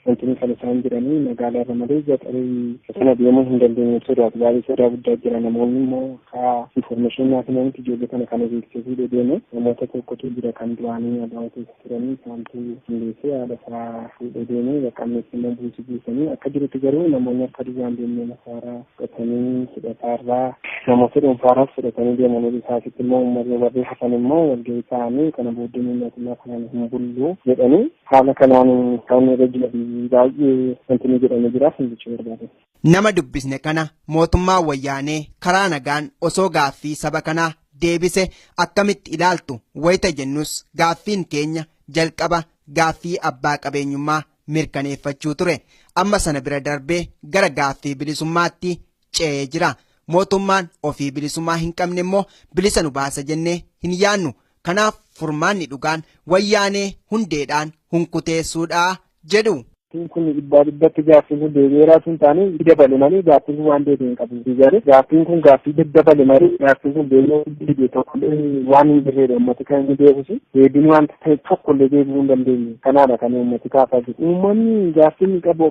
wantoonni kan isaan jiranii magaalaa irra malee gaxarii sana deemuu hin dandeenye sodaatu baay'ee sodaa guddaa jira. Namoonni immoo kaa information naaf ijoollee kana beeksisuu deeme namoota tokkotu jira kan du'anii adawaa keessa turanii isaantu hundeessee haadha isaa fuudhee deemee bakka ammeessima buusanii akka jirutti garuu namoonni akka duwwaan deemnee masaaraa fudhatanii hidhataarraa namoota dhuunfaarraas fudhatanii deemanii asitti immoo uummatni warri hafan immoo walga'ii ta'anii kana booddee mootummaa kanaan hin bullu jedhanii haala kanaan kan irra jiran baay'ee wanti jedhamee jira jechuu barbaade. Nama dubbisne kana mootummaa wayyaanee karaa nagaan osoo gaaffii saba kanaa deebise akkamitti ilaaltu wayita jennus gaaffiin keenya jalqaba gaaffii abbaa qabeenyummaa mirkaneeffachuu ture. Amma sana bira darbee gara gaaffii bilisummaatti ce'ee jira. Mootummaan ofii bilisummaa hin qabne immoo bilisa nu baasa jennee hin yaannu. Kanaaf furmaanni dhugaan wayyaanee hundeedhaan hunkuteessuudha jedhu. Kun dhibbatti gaaffiin kun deebi'eeraa sun taane dabale malee gaaffiin kun waan deebi'e hin qabu. Gaaffiin kun gaaffii daddabale malee gaaffiin kun deebi'ee tokkollee waan hin jirredha uummati kan inni deebisu deebiin wanta ta'e tokkollee deebi'uu hin dandeenye. Kanaadha kan uummati kaafaa jiru. Uummanni gaaffiin qabu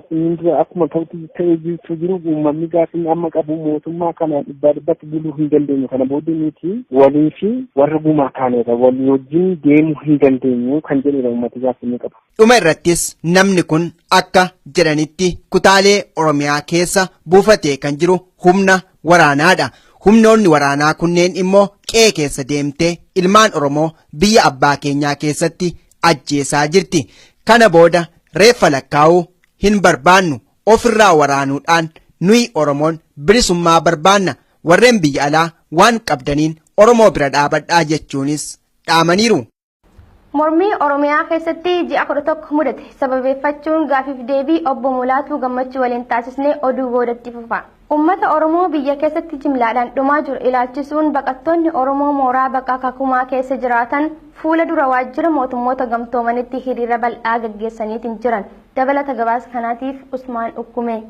akkuma ta'ee jiru uummanni gaaffiin amma qabu mootummaa kana dhibbatti buluu hin dandeenye. Kana booddee nuti walii fi warra gumaa taaneera walii wajjin deemuu hin dandeenyu kan jedhudha uummati gaaffiin qabu. Dhuma irrattis namni kun akka jedhanitti kutaalee Oromiyaa keessa buufatee kan jiru humna waraanaadha. Humnoonni waraanaa kunneen immoo qe'ee keessa deemtee ilmaan Oromoo biyya abbaa keenyaa keessatti ajjeesaa jirti. Kana booda reeffa lakkaa'uu hin barbaannu ofirraa waraanuudhaan nuyi Oromoon bilisummaa barbaanna. Warreen biyya alaa waan qabdaniin Oromoo bira dhaabadhaa jechuunis dhaamaniiru. Mormii Oromiyaa keessatti ji'a 11 mudate sababeeffachuun gaafiif deebii obbo Mulaatuu Gammachuu waliin taasisnee oduu boodatti fufa. Uummata Oromoo biyya keessatti jimlaadhaan dhumaa jiru ilaalchisuun baqattoonni Oromoo mooraa baqaa Kakumaa keessa jiraatan fuula dura waajjira mootummoota gamtoomanitti hiriira bal'aa gaggeessaniitiin jiran. Dabalata gabaasa kanaatiif Usmaan Ukkume.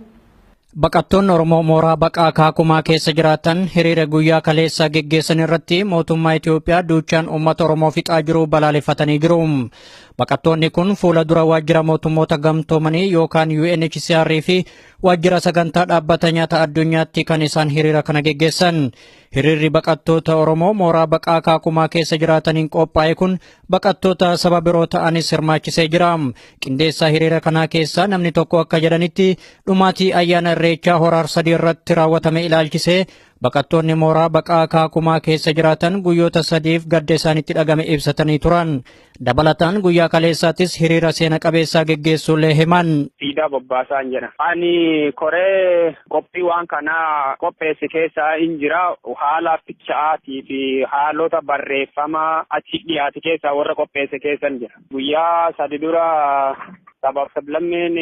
Baqattoonni Oromoo mooraa baqaa Kakumaa keessa jiraatan hiriira guyyaa kaleessaa geggeessan irratti mootummaa Itoophiyaa duuchaan uummata Oromoo fixaa jiru balaaleffatanii jiru. Baqattoonni kun fuula dura waajjira mootummoota gamtoomanii yookaan UNHCR fi waajjira sagantaa dhaabbata nyaata addunyaatti kan isaan hiriira kana geggeessan. Hiriirri baqattoota Oromoo mooraa baqaa Kakumaa keessa jiraataniin qophaa'e kun baqattoota saba biroo ta'anis hirmaachisee jira. Qindeessaa hiriira kanaa keessaa namni tokko akka jedhanitti dhumaatii ayyaana Irreechaa Horaar sadii irratti raawwatame ilaalchisee baqattoonni mooraa baqaa Kakumaa keessa jiraatan guyyoota sadiif gadda isaanitti dhagame ibsatanii turan. Dabalataan guyyaa kaleessaattis hiriira seena qabeessaa geggeessuullee himan. Siidaa Bobbaasaan jedha. Ani koree qophii waan kanaa qopheesse keessaa hin jira. Haala ficha'aatii fi haalota barreeffamaa achi dhiyaate keessaa warra qopheesse keessan jira. Guyyaa sadi dura sabab sablammeen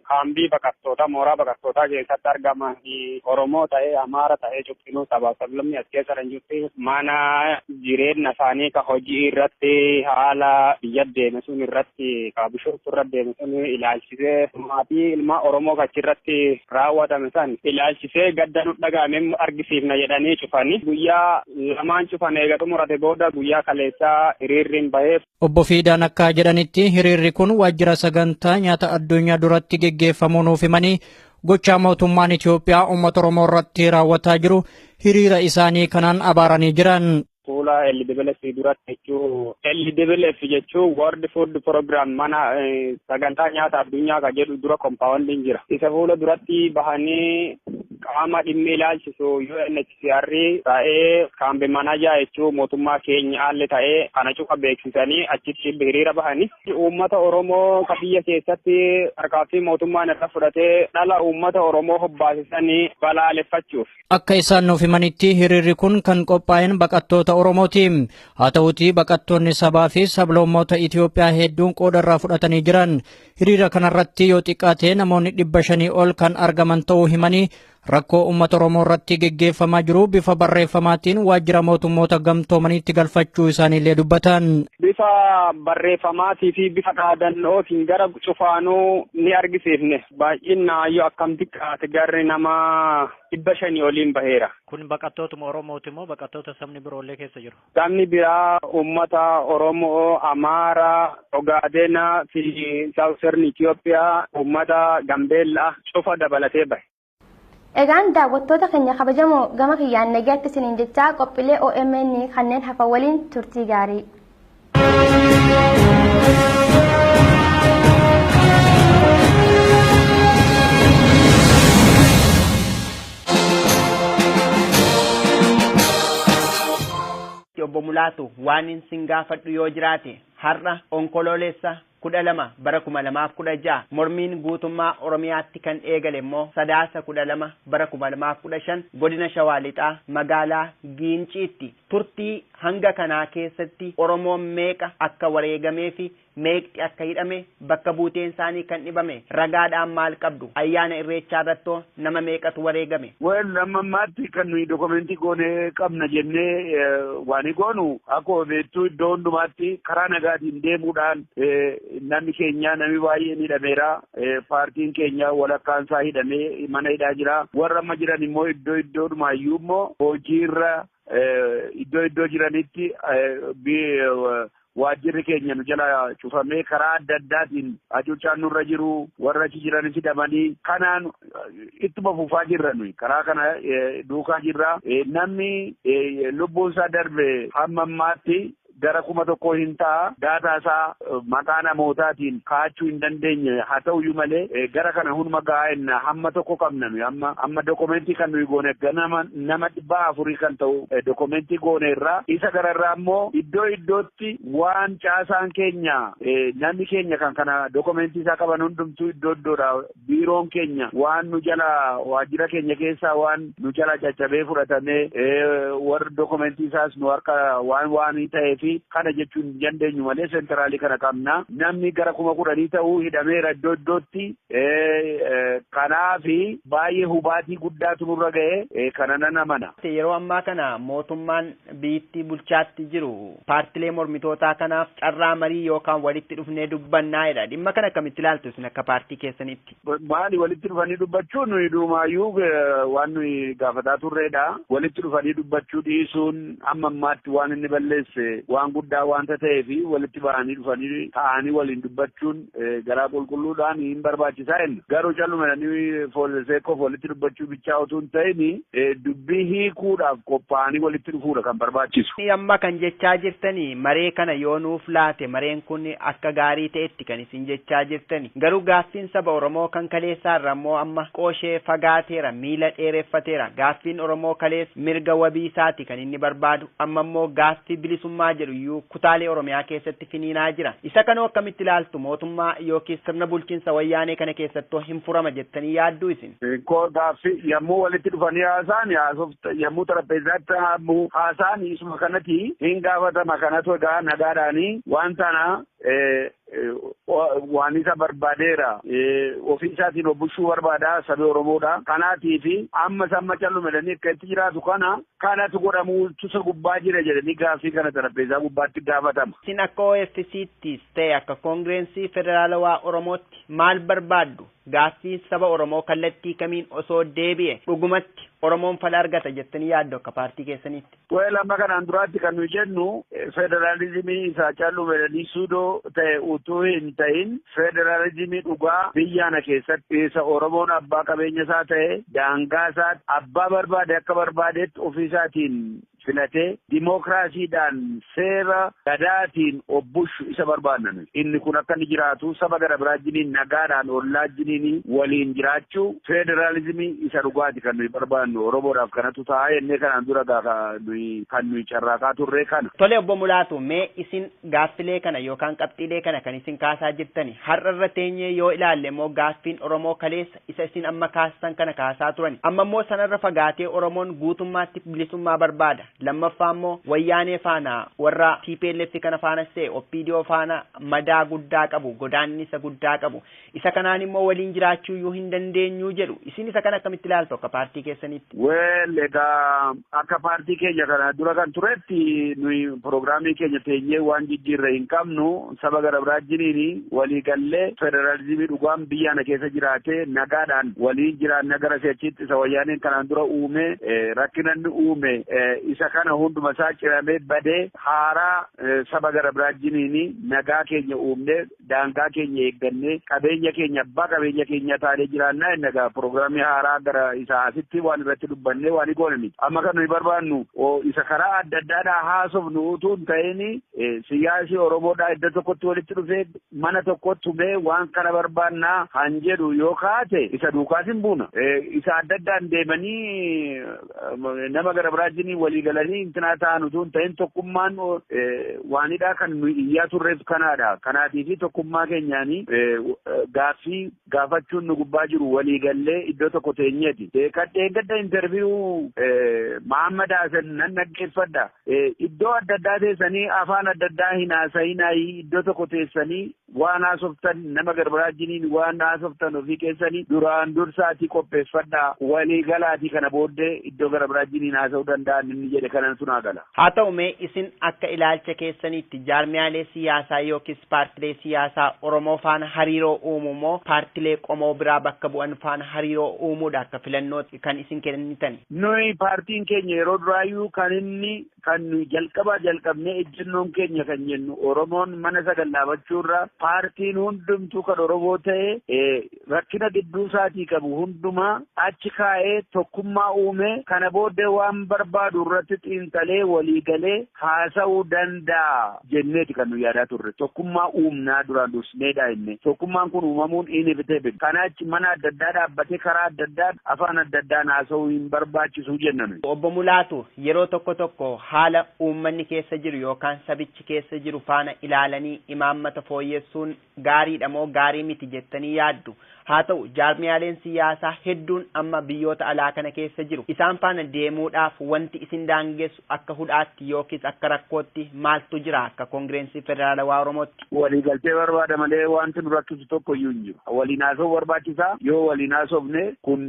kaambii baqattoota mooraa baqattootaa keessatti argaman Oromoo ta'ee Amaara ta'ee cuftinuu sabab sablammii as keessa kan jirti mana jireenya isaanii ka hojii irratti haala biyya deeme sun irratti ka bishooftu irra deeme sun ilaalchisee maatii ilma Oromoo achirratti raawwatame san ilaalchisee gadda nu dhaga'ame argisiifna jedhanii cufanii guyyaa lamaan cufan eega xumurate booda guyyaa kaleessaa hiriirriin bahee. Obbo Fiidaan akka jedhanitti hiriirri kun waajjira sagantaa nyaata addunyaa duratti geggeeffamuu nuuf himanii gochaa mootummaan Itoophiyaa uummata Oromoo irratti raawwataa jiru hiriira isaanii kanaan abaaranii jiran. Fuula LWF duratti jechuun LWF jechuun World Food Program mana sagantaa nyaata addunyaa kan jedhu dura kompaawwandiin jira. Isa fuula duratti bahanii qaama dhimmi ilaalchisu UNHCR ta'ee kaambi manajaa jechuun mootummaa keenya haalli ta'ee kana cufa beeksisanii achitti hiriira bahanii uummata Oromoo biyya keessatti harkaafi mootummaan irra fudhatee dhala uummata Oromoo hobbaasisanii balaaleffachuuf. Akka isaan nuuf himanitti hiriirri kun kan qophaa'een baqattoota Oromooti. Haa ta'uutii baqattoonni sabaa fi sablammoota Itoophiyaa hedduun qooda irraa fudhatanii jiran. Hiriira kanarratti yoo xiqqaate namoonni 500 ol kan argaman ta'uu himanii rakkoo uummata Oromoo irratti geggeeffamaa jiru bifa barreeffamaatiin waajjira mootummoota gamtoomaniitti galfachuu isaaniillee dubbatan. Bifa barreeffamaatii fi bifa dhaadannootiin gara cufaanuu ni argisiifne. Baay'inaayyuu akkam xiqqaate garri nama 500 oliin baheera. Kun baqattootuma Oromooti moo baqattoota sabni biroollee keessa jiru? Sabni biraa uummata Oromoo, Amaaraa, Ogaadenaa fi Saawusern Itoophiyaa, uummata Gambeellaa cufa dabalatee bahe. Egaan daawwattoota keenya kabajamoo gama kiyyaan nagaatti isiniin jechaa qophiilee OMN kanneen hafan waliin turtii gaarii. Obbo Mulaatu waan isin gaafadhu yoo jiraate har'a onkoloolessa 12 bara 2016 mormiin guutummaa Oromiyaatti kan eegale immoo sadaasa 12 bara 2015 godina Shawaa Lixaa magaalaa Giinciitti turtii hanga kanaa keessatti Oromoon meeqa akka wareegamee fi meeqti akka hidhame bakka buuteen isaanii kan dhibame ragaadhaan maal qabdu ayyaana irreechaa irratti nama meeqatu wareegame. Nama ammaatti kan nuyi dokumentii goonee qabna jennee waan goonu akkuma beektu iddoo hundumaatti karaa nagaatiin deemuudhaan namni keenya namni baay'een hidhameera. Paartiin keenya walakkaan isaa hidhamee mana hidhaa jira. Warra amma jiran immoo iddoodhumaayyuu immoo hojiirra iddoo jiranitti waajjirri keenya nu jala cufamee karaa adda addaatiin hacuuccaan nurra jiru warra achi jiranis hidhamanii kanaan ittuma fufaa jirra nuyi karaa kana duukaa jirra namni lubbuun isaa darbe hamma ammaatti gara 1,000 hin ta'a daataa isaa maqaa namootaatiin kaa'achuu hin dandeenye haa ta'uyyuu malee gara kana hunduma gaa'enna hamma tokko qabna nuyi amma dokumentii kan nuyi goone nama 400 kan ta'u dokumentii goone irraa isa gararraa immoo iddootti waan caasaan keenya namni keenya kan kana dokumentii isaa qaban hundumtuu iddoodha biiroon keenya waan nu jala waajjira keenya keessaa waan nu jala caccabee fudhatamee warra dokumentii isaas nu harka waan ta'eef kana jechuun dandeenyu malee sentraalii kana qabna namni gara 10,000 ta'uu hidhameera iddootti kanaafi baay'ee hubaatii guddaatu nurra ga'e kana nan amana. Yeroo ammaa kana mootummaan biyyattii bulchaatti jiru paartilee mormitootaa kanaaf carraa marii yookaan walitti dhufnee dubbannaa'edha. Dhimma kana akkamitti ilaaltu isin akka paartii keessanitti? Maali walitti dhufanii dubbachuun nuyi duumaayyuu waan nuyi gaafataa turreedha. Walitti dhufanii dubbachuu dhiisuun amma ammaatti waan inni balleesse waan guddaa waanta ta'eef walitti bahanii dhufanii ta'anii waliin dubbachuun garaa qulqulluudhaan hin barbaachisaa jenna. Garuu callumanii foolseekoof walitti dubbachuu bichaa otoo hin ta'in dubbii hiikuudhaaf qophaa'anii walitti dhufuudha kan barbaachisu. Amma kan jechaa jirtanii maree kana yoo nuuf laate mareen kun akka gaarii ta'etti kan isin jechaa jirtani. Garuu gaaffiin saba Oromoo kan kaleessaarra immoo amma qooshee fagaateera miila dheereffateera. Gaaffiin Oromoo kalees mirga wabii isaati kan inni barbaadu amma immoo gaaffii bilisummaa jedhu iyyuu kutaalee Oromiyaa keessatti finiinaa jira. Isa kanoo akkamitti ilaaltu mootummaa yookiin sirna bulchiinsa wayyaanee kana keessattuu hin furama jettanii yaadduu isin? Gaaffii yommuu walitti dhufanii haasaan yommuu xarapheezaatti haasaan isuma kanatti hin gaafatama kanatu egaa nagaadhaanii waan sana waan isa barbaadeera ofii isaatiin obbushuu barbaada sabi Oromoodha. Kanaatiif amma samma callumedhanii akka itti jiraatu kanatu godhamuu tusa gubbaa jira jedhanii gaaffii kana xarapheezaa gubbaatti gaafatama. Isin akka OFC'ttis ta'e akka Koongireensii Federaalawaa Oromootti maal barbaaddu? Gaaffii saba Oromoo kallattii kamiin osoo deebi'e dhugumatti Oromoon fala argata jettanii yaaddu akka paartii keessanitti? Amma kanaan duraatti kan nuyi jennu federaalizimii isaa callumedhanii suudoo ta'e utuu hin ta'in federaalizimii dhugaa biyyaana keessatti isa Oromoon abbaa qabeenya isaa ta'e daangaa isaa abbaa barbaade akka barbaadetti ofii isaatiin filatee dimookiraasiidhaan seera gadaatiin obbushu isa barbaannan. Inni kun akka inni jiraatu saba gara biraa jiniin nagaadhaan ollaa jiniin waliin jiraachuu federaalizimii isa dhugaati kan nuyi barbaannu Oromoodhaaf kanatu ta'a jennee kanaan dura kan nuyi carraaqaa turre kana. Tole obbo Mulaatu mee isin gaaffilee kana yookaan qabxiilee kana kan isin kaasaa jirtani har'a irra teenyee yoo ilaalle immoo gaaffiin Oromoo kaleessa isa isin amma kaastan kana kaasaa turani. Amma immoo sanarra fagaatee Oromoon guutummaatti bilisummaa barbaada. Lammaffaa immoo wayyaanee faana warra TPLF kana faana ta'e OPDO faana madaa guddaa qabu, godaannisa guddaa qabu. Isa kanaan immoo waliin jiraachuu yoo hin dandeenyu jedhu. Isin isa kana akkamitti ilaaltu akka paartii keessanitti? Egaa akka paartii keenya kana dura kan turetti nuyi pirogiraamii keenya teenyee waan jijjiirre hin qabnu saba gara biraa jiniin walii gallee federaalizimii dhugaan biyya kana keessa jiraatee nagaadhaan waliin jiraanna gara seechitti isa wayyaaneen kanaan dura uume rakkinanni uume isa kana hunduma isaa ciramee badee haaraa saba gara biraa jiniin nagaa keenya uumne daangaa keenya eeggannee qabeenya keenya abbaa qabeenya keenya taanee jiraannaa innagaa pirogiraamii haaraa gara isaa asitti waan irratti dubbannee waan goonani amma kan nuyi barbaannu isa karaa adda addaadhaa haasofnu utuu hin ta'in siyaasii Oromoodhaa iddoo tokkotti walitti dhufee mana tokkotti tumee waan kana barbaannaa han jedhu yoo kaate isa duukaas hin buuna isa adda addaan deemanii nama gara biraajinii walii galanii intinaa ta'an utuu hin ta'in tokkummaan waanidhaa kan nuyi iyyaa turreef kanaadha kanaatii fi tokkummaa keenyaanii gaaffii gaafachuun nu gubbaa jiru walii gallee iddoo tokko teenyeeti kadheen gadda interviiyuu Muhammad Hasan nan dhaggeeffadha iddoo adda addaa teessanii afaan adda addaa hin haasa'inaayi iddoo tokko teessanii waan haasoftan nama gara biraajiniin waan haasoftan ofii keessanii duraan dursaatii qopheeffadhaa walii galaatii kana booddee iddoo gara biraajiniin haasa'uu danda'an inni jedhe kanan sunaa gala. Haa ta'u mee isin akka ilaalcha keessaniitti jaarmiyaalee siyaasaa yookiis paartilee siyaasaa Oromoo faana hariiroo uumuu moo paartilee qomoo biraa bakka bu'an faana hariiroo uumuudha akka filannootti kan isin kennitani? Nuyi paartiin keenya yeroo duraayyuu kan jalqabnee ejjennoon keenya kan jennu Oromoon mana sagal dhaabachuurra paartiin hundumtuu kan Oromoo ta'e rakkina gidduu isaatii qabu hundumaa achi kaa'ee tokkummaa uume kana booddee waan barbaadu irratti xiinxalee walii galee haasa'uu danda'a jenneeti kan nu yaadaa turre tokkummaa uumnaa duraan dursineedha inni tokkummaan kun uumamuun inevitable kana achi mana adda addaa dhaabbatee karaa adda addaa afaan adda addaan haasa'uu hin barbaachisu jennan. Obbo Mulaatu yeroo tokko haala uummanni keessa jiru yookaan sabichi keessa jiru faana ilaalanii imaammata fooyyessuun gaariidha moo gaarii miti jettanii yaaddu? Haa ta'u jaarmiyaaleen siyaasaa hedduun amma biyyoota alaa kana keessa jiru isaan faana deemuudhaaf wanti isin daangessu akka hudhaatti yookiis akka rakkootti maaltu jira akka koongirensii federaalawaa Oromootti? Waliigaltee barbaada malee wanti nu rakkisu tokko iyyuu hin jiru. Waliin haasa'uu barbaachisaa yoo waliin haasofne kun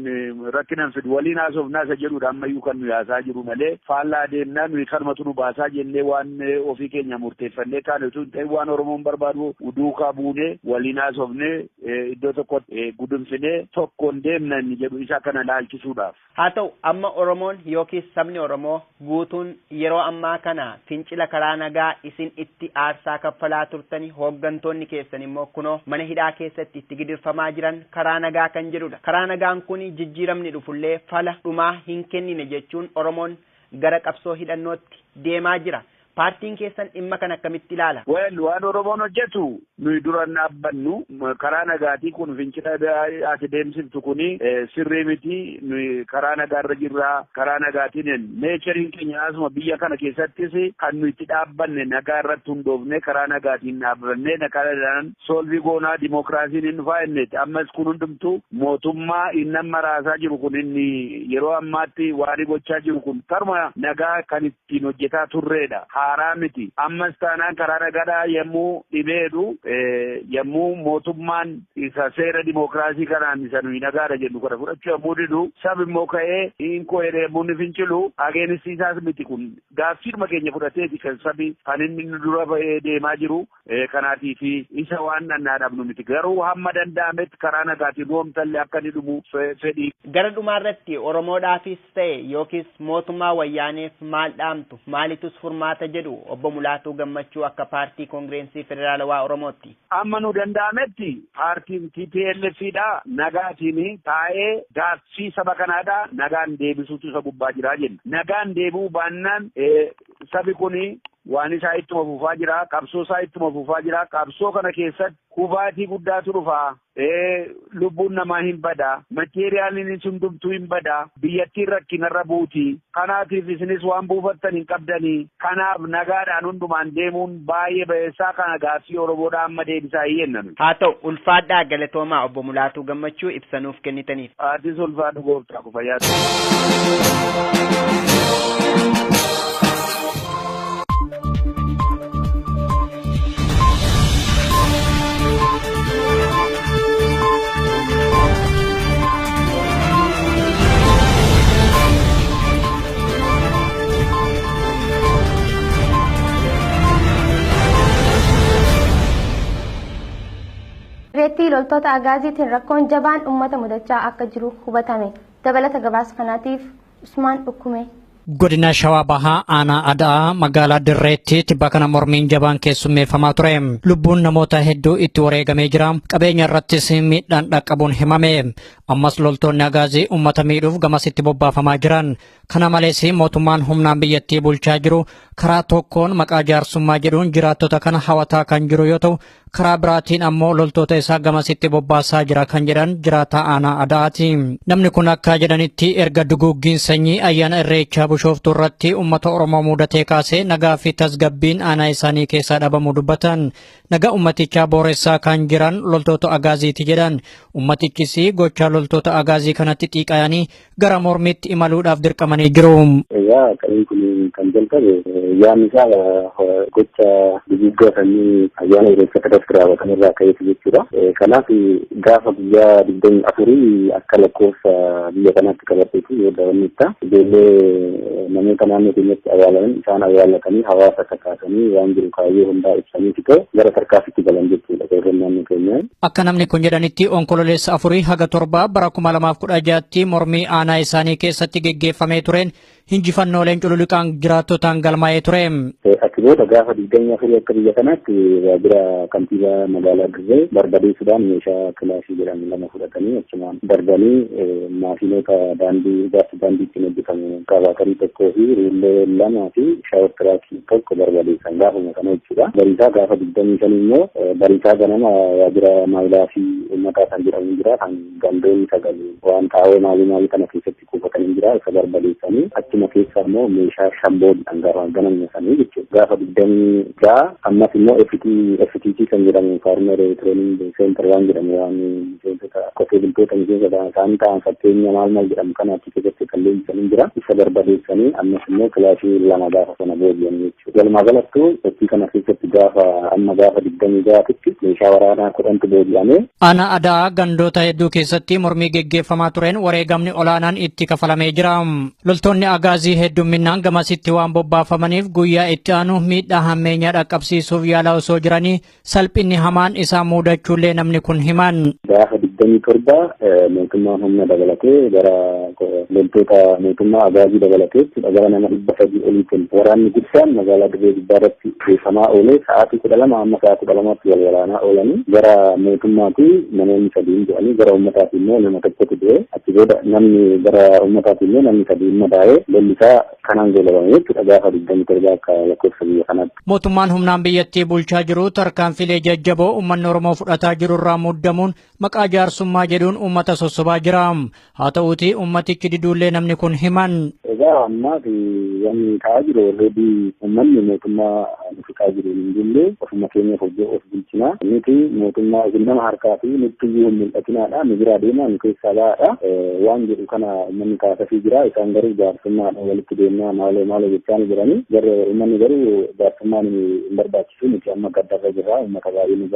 rakkinan fidu waliin haasofnaa isa jedhudha ammayyuu kan nuyi haasaa jiru malee faallaa deemnaa nuyi kanumatu nu baasaa jennee waan ofii keenya murteeffannee kaan utuu hin ta'in waan Oromoon barbaadu duukaa buunee waliin haasofne iddoo tokkotti gudunfinee tokkoon deemna inni jedhu isa kana laalchisuudhaaf. Haa ta'u amma Oromoon yookiis sabni Oromoo guutuun yeroo ammaa kana fincila karaa nagaa isin itti aarsaa kaffalaa turtanii hooggantoonni keessan immoo kunoo mana hidhaa keessatti itti gidirfamaa jiran karaa nagaa kan jedhudha. Karaa nagaan kun jijjiiramni dhufullee fala dhumaa hin kennine jechuun Oromoon gara qabsoo hidhannootti deemaa jira. Paartiin keessan dhimma kan akkamitti ilaala? Waan Oromoon hojjetu nuyi dura dhaabbannu karaa nagaatii kun fincila ati deemsiftu kuni sirrii miti nuyi karaa nagaarra jirraa karaa nagaatiin neechariin keenya asuma biyya kana keessattis kan nuyi itti dhaabbanne nagaa irratti hundoofne karaa nagaatiin dhaabbanne nagaadhaan soolvii goonaa dimookiraasiin hin dhufaa inneeti ammas kun hundumtu mootummaa inni maraasaa jiru kun inni yeroo ammaatti waan gochaa jiru kun karma nagaa kan ittiin hojjetaa turreedha. Haaraa miti ammas taanaan karaa nagaadhaa yemmuu dhibeedu yemmuu mootummaan isa seera dimookiraasii kanaan isa nuyi nagaadha jennu kana fudhachuu yemmuu didu sab immoo ka'ee hinkoo jedhee yemmuu ni fincilu ageenisiisaas miti kun gaaffiidhuma keenya fudhateeti kan sabi kan inni dura ba'ee deemaa jiru kanaatii fi isa waan dhannaa dhabnu miti garuu hamma danda'ametti karaa nagaatiin roomtallee akka inni dhumu fedhii. Gara dhumaarratti Oromoodhaafis ta'e yookiis mootummaa wayyaaneef maal dhaamtu maalitus furmaata jedhu jedhu obbo Mulaatuu Gammachuu akka paartii Koongireensii Federaalawaa Oromootti. Amma nu danda'ametti paartiin TPLFidha nagaatiin taa'ee gaaffii saba kanaadha nagaan deebisuutu isa gubbaa jira jenna. Nagaan deebuu baannaan sabi kuni waan isaa ittuma fufaa jira, qabsoo isaa ittuma fufaa jira. Qabsoo kana keessatti hubaatii guddaatu dhufa. Lubbuun namaa hin bada, mateeriyaaliin hundumtuu hin bada, biyyattiin rakkinarra buuti. Kanaatiif isinis waan buufattan hin qabdanii. Kanaaf nagaadhaan hundumaan deemuun baay'ee bayeessaa kana gaaffii Oromoodhaa amma deebisaa hin jennanu. Haa ta'u ulfaadhaa galatoomaa obbo Mulaatuu Gammachuu ibsanuuf kennitaniif. Aatis ulfaadhu gooftaa ku fayyaatu. Reettii loltoota agaaziitiin rakkoon jabaan uummata mudachaa akka jiru hubatame. Dabalata gabaasa kanaatiif Usmaan Ukkume. Godina Shawaa Bahaa Aanaa Adaa magaalaa Dirreetti tibba kana mormiin jabaan keessummeeffamaa ture. Lubbuun namoota hedduu itti wareegamee jira. Qabeenya irrattis miidhaan dhaqqabuun himame. Ammas loltoonni agaazii uummata miidhuuf gamasitti bobbaafamaa jiran. Kana malees mootummaan humnaan biyyattii bulchaa jiru karaa tokkoon maqaa jaarsummaa jedhuun jiraattota kana hawataa kan jiru yoo ta'u, karaa biraatiin ammoo loltoota isaa gamasitti bobbaasaa jira kan jedhan jiraataa Aanaa Adaati. Namni kun akka jedhanitti erga duguuggiin sanyii ayyaana Irreechaa Bishooftuu irratti uummata Oromoo mudatee kaasee nagaa fi tasgabbiin aanaa isaanii keessaa dhabamuu dubbatan. Nagaa ummatichaa booressaa kan jiran loltoota agaaziiti jedhan. Ummatichis gochaa loltoota agaazii kanatti xiiqayanii gara mormiitti imaluudhaaf dirqamanii jiru. Egaa qabiin kun kan jalqabe yaadni isaa gocha duguuggaa sanyii ayyaana Irreechaa irratti raawwatan irraa ka'eetu jechuudha. Kanaaf gaafa guyyaa 24 akka lakkoofsa biyya kanaatti qabateetu yoo daawwannitta ijoollee namoota naannoo keenyatti awwaalaman isaan awwaalatanii hawaasa kakaasanii waan jiru kaayyoo hundaa ibsaniiti ta'e gara tarkaanfitti galan jechuudha qeerroon naannoo keenya. Akka namni kun jedhanitti onkololeessa 4 haga 7 bara 2016tti mormii aanaa isaanii keessatti geggeeffamee tureen hinjifannooleen cululuqaan jiraattotaan galmaa'ee ture. Achi booda gaafa 24 akka biyya kanaatti waajjira kantiibaa magaalaa Dirree barbadeessuudhaan meeshaa kilaashii jedhamu lama fudhatanii achumaan darbanii maashinoota daandii ijaarsa daandii ittiin hojjetamu kabaatarii tokkoo fi ruullee lamaa fi shaawar tiraakii tokko barbadeessan gaafuma kana jechuudha. Bariisaa gaafa 25 immoo bariisaa ganama waajjira maayilaa fi uummataa kan jedhamu jira kan gandoonni sagal waan xaawoo maalii kana keessatti kuufatanii jira isa barbadeessanii achuma keessa immoo meeshaa shamboodhaan ganamne sanii jechuudha. Gaafa 26 ammas immoo FTT kan jedhamu Farmer Training Center waan jedhamu waan miseensota qotee bultoota miseensota isaan ta'an fakkeenya maal jedhamu kana achi keessatti kan leenjisanii jira. Isa barbadeessanii ammas immoo kilaashii lama gaafa sana booji'an jechuudha. Walumaa galattuu fakkii kana keessatti gaafa 26tti meeshaa waraanaa 10tu booji'ame. Aanaa Adaa gandoota hedduu keessatti mormii geggeeffamaa tureen wareegamni olaanaan itti kafalamee jira. Loltoonni agaazii heddumminaan gamasitti waan bobbaafamaniif guyyaa itti aanu miidhaa hammeenyaa dhaqqabsiisuuf yaalaa osoo jiranii salphinni hamaan isaa muudachuullee namni kun himan. Gaafa 27 mootummaan humna dabalatee gara loltoota mootummaa agaazii dabalatee gara nama 300 oliitiin waraanni guddaan magaalaa Dirree gubbaarratti geeffamaa oolee sa'aatii 12 amma sa'aatii 12tti wal waraanaa oolanii gara mootummaatti namoonni 3 du'anii gara uummataatti immoo nama tokkotu du'e achi booda namni gara uummataatti immoo namni 3 madaa'ee lollisaa kanaan goolabame jechuudha gaafa 27 akka lakkoofsa biyya kanaatti. Mootummaan humnaan biyyattii bulchaa jiru tarkaanfilee jajjaboo uummanni Oromoo fudhataa jiru irraa muddamuun maqaa jaarsummaa jedhuun uummata sossobaa jira. Haa ta'uutii uummatichi diduullee namni kun himan. Egaa ammaa fi wanni ta'aa jiru alreedii uummanni mootummaa fixaa jiru hin jirre ofuma keenyaaf hojii of bulchinaa nuti mootummaa nama harkaa fi nutti iyyuu hin mul'atinaadha nu biraa deemaa nu keessaa ba'aadha waan jedhu kana uummanni kaasafii jira isaan garuu jaarsummaadha walitti deemnaa maaloo jechaa jiranii garuu uummanni garuu jaarsummaan hin barbaachisu nuti amma gaddarra jirra uummata baay'ee nu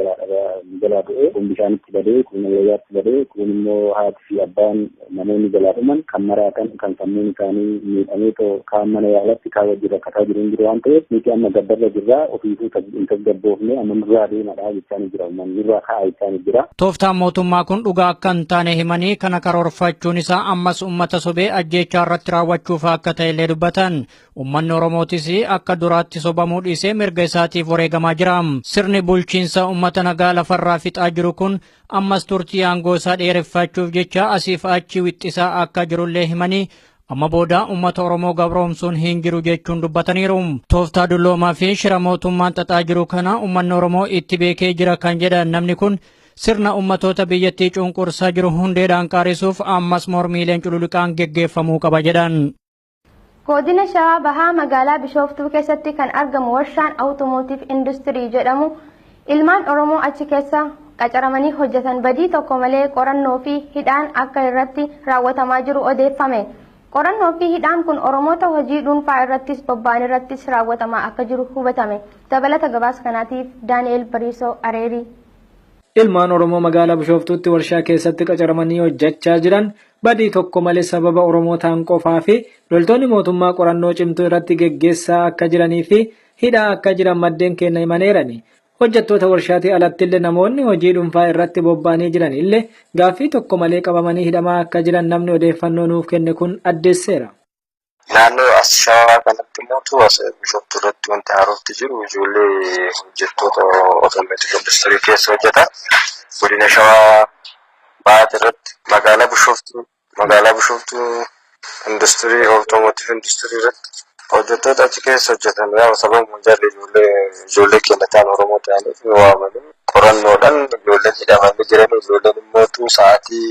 jalaa du'e kun bishaanitti badee kun wayyaatti badee kun immoo haati fi abbaan namoonni jalaa dhuman kan maraatan kan sammuun isaanii miidhamee kaan mana yaalatti kaan wajjin rakkataa jiru waan ta'eef nuti amma gaddarra jirra jirra ofiitu tasgabboofne amma nurraa deemadha jechaan jira uummanni nurraa ka'aa jechaan jira. Tooftaan mootummaa kun dhugaa akka hin taane himanii kana karoorfachuun isaa ammas uummata sobee ajjeechaa irratti raawwachuuf akka ta'e illee dubbatan. Uummanni Oromootis akka duraatti sobamuu dhiisee mirga isaatiif wareegamaa jira. Sirni bulchiinsa uummata nagaa lafarraa fixaa jiru kun ammas turtii aangoo isaa dheereffachuuf jecha asiif achi wixxisaa akka jirullee himanii amma booda uummata Oromoo gabroomsuun hin jiru jechuun dubbataniiru. Tooftaa dulloomaa fi shira mootummaan xaxaa jiru kana uummanni Oromoo itti beekee jira kan jedhan namni kun sirna ummatoota biyyattii cunqursaa jiru hundeedhaan qaarisuuf ammas mormiileen cululuqaan geggeeffamuu qaba jedhan. Godina Shawaa Bahaa magaalaa Bishooftuu keessatti kan argamu warshaan Awutoomotiiv Industirii jedhamu ilmaan Oromoo achi keessa qacaramanii hojjetan badii tokko malee qorannoo fi hidhaan akka irratti raawwatamaa jiru odeeffame. Qorannoo fi hidhaan kun Oromoota hojii dhuunfaa irrattis bobba'an irrattis raawwatamaa akka jiru hubatame. Dabalata gabaasa kanaatiif Daani'el Bariisoo Areerii. Ilmaan Oromoo magaalaa Bishooftuutti warshaa keessatti qacaramanii hojjechaa jiran badii tokko malee sababa Oromootaan qofaa fi loltoonni mootummaa qorannoo cimtuu irratti geggeessaa akka jiranii fi hidhaa akka jiran maddeen keenya himaneerani. Hojjettoota warshaatii alatti illee namoonni hojii dhuunfaa irratti bobba'anii jiran illee gaaffii tokko malee qabamanii hidhamaa akka jiran namni odeeffannoo nuuf kenne kun addeesseera. Naannoo as Shawaa kanatti mootu as Bishooftuu irratti wanti haarofti jiru ijoollee hojjettoota Awutoomotiiv Industirii keessa hojjetan godina Shawaa Bahaa irratti magaalaa Bishooftuu Industirii Awutoomotiiv Industirii irratti hojjettoota achi keessa hojjetan yaa sababa jarri ijoollee keenya ta'an Oromoo ta'aniif waamanii qorannoodhaan ijoolleen hidhamanii jiran ijoolleen immoo sa'aatii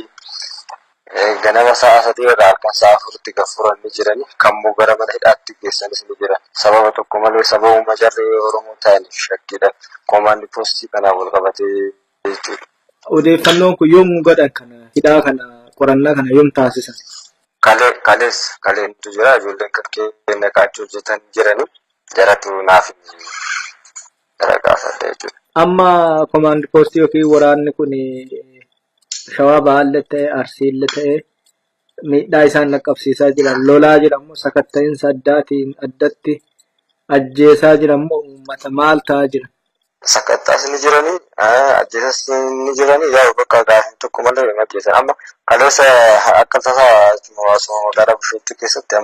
ganama sa'a 3 irraa halkan sa'a 4tti gaffuranii jiranii kammoo gara mana hidhaatti geessanis ni jiran sababa tokko malee sababuma jarri Oromoo ta'aniif shakkiidhaan koomaandii poostii kanaan wal qabatee jechuudha. Odeeffannoon kun yoom godhan kana hidhaa kana qorannaa kana yoom taasisan? Kaleentu jira ijoolleen kan keenya qaachuu hojjetan jiranii jaratu naaf gara gaafatee jechuudha. Amma koomaandii poostii yookiin waraanni kun Shawaa Bahaallee ta'e Arsiillee ta'e miidhaa isaan qaqqabsiisaa jiran lolaa jiranmoo sakatta'iinsa addatti ajjeesaa jiranmoo uummata maal ta'aa jira? Sakattaas ni jiranii ajjeesas ni jiranii yaa bakka gaaffii tokko malee hin ajjeesan amma kaleessa akka tasaa magaalaa Bishooftuu keessatti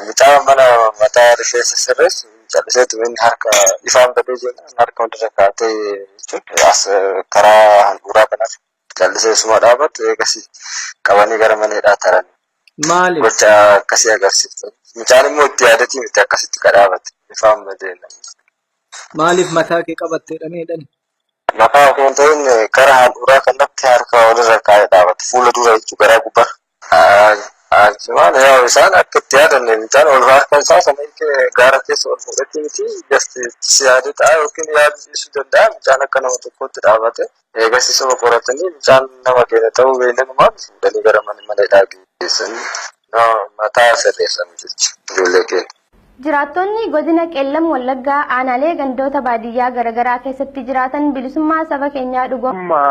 mucaa mana mataa rifeensa sirreessu calliseetu inni harka ifaan badee jennaan harka hundarra kaa'atee jechuun as karaa handhuuraa kanaaf callisee suma dhaabatu eegasii qabanii gara mana hidhaa taran. Maaliif? Gocha akkasii agarsiiftan. Mucaan immoo itti yaadatii miti akkasitti kadhaabate ifaan badee. Maaliif mataa kee qabatteedhaan jedhani? Mataa osoo hin ta'in gara handhuuraa kanatti harka walirra kaa'ee dhaabate fuula dura jechuun gara gubbaa. Achimaan yaa isaan akka itti yaadanne mucaan ol harka isaa sana gaara keessa ol fudhatee miti gasti yaadee ta'a yookiin yaaduu danda'a mucaan akka nama tokkotti dhaabate eegasisuma qoratanii mucaan nama keenya ta'uu beeylanumaan fuudhanii gara mana hidhaa geessanii mataa sirreessan jechuudha ijoollee keenya. Jiraattonni godina Qeellam Wallaggaa aanaalee gandoota baadiyyaa garaagaraa keessatti jiraatan bilisummaa saba keenyaa dhugoomsa.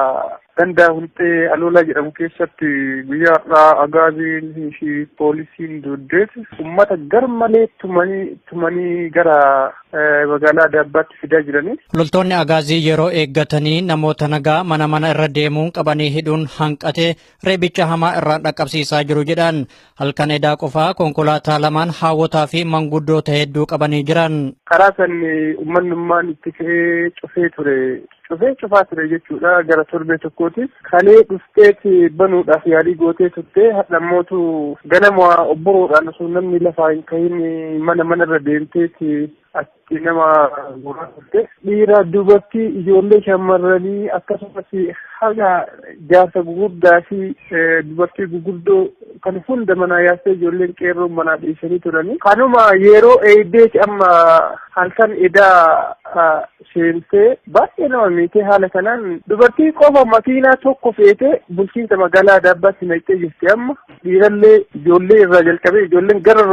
Gandaa Hulxee Aloolaa jedhamu keessatti guyyaa har'aa agaaziin fi poolisiin duddees uummata gar malee tumanii gara magaalaa Daabbaatti fidaa jiranii. Loltoonni agaazii yeroo eeggatanii namoota nagaa mana irra deemuun qabanii hidhuun hanqatee reebicha hamaa irraa dhaqqabsiisaa jiru jedhan halkan edaa qofaa konkolaataa lamaan haawwataa fi manguddoota hedduu qabanii jiran. Karaa sanni uummanummaan itti fe'ee cufaa ture jechuudha gara torbee tokkootis kalee dhufteeti banuudhaaf yaalii gootee turte hadhammootu ganama obboroodhaan osoo namni lafaa hin kahin manarra deemteeti achi nama guuraa turte dhiira dubartii ijoollee shamarranii akkasumas haga jaarsa gugurdaa fi dubartii guguddoo kan hunda manaa yaastee ijoolleen qeerroo manaa dhiisanii turanii kanuma yeroo eegdeeti amma halkan edaa seentee baay'ee nama miitee haala kanaan dubartii qofa makiinaa tokko feetee bulchiinsa magaalaa Daabbaatti naqxee jirti amma dhiirallee ijoollee irraa jalqabee ijoolleen gara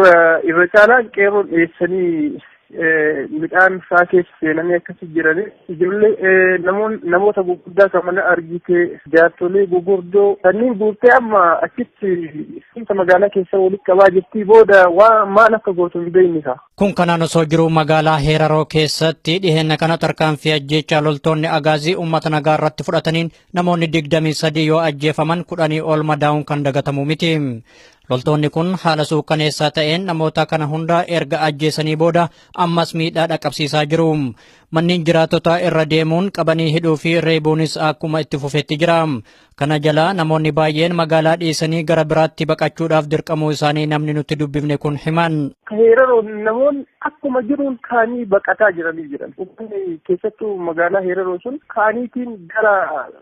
irra caalaa qeerroon dhiyeessanii midhaan isaa keessa seenanii akkasii jiranii ijoollee namoota gurguddaa kan mana argite jaartolee gurguddoo kanneen guurtee amma achitti magaalaa keessa walitti qabaa jirtii booda waa maal akka gootu hin beeknisa. Kun kanaan osoo jiru magaalaa Heeraroo keessatti dhiheenya kana tarkaanfii ajjeechaa loltoonni agaazii uummata nagaa irratti fudhataniin namoonni 23 yoo ajjeefaman 10 ol madaa'uun kan dagatamu miti. Loltoonni kun haala suukaneessaa ta'een namoota kana hunda erga ajjeesanii booda ammas miidhaa dhaqqabsiisaa jiru. Manneen jiraatota irra deemuun qabanii hidhuu fi reebuunis akkuma itti fufetti jira. Kana jala namoonni baay'een magaalaa dhiisanii gara biraatti baqachuudhaaf dirqamuu isaanii namni nutti dubbifne kun himan. Heeraroo namoonni akkuma jiruun kaanii baqataa jiranii jiran. Uummanni keessattuu magaalaa Heeraroo sun kaaniitiin gara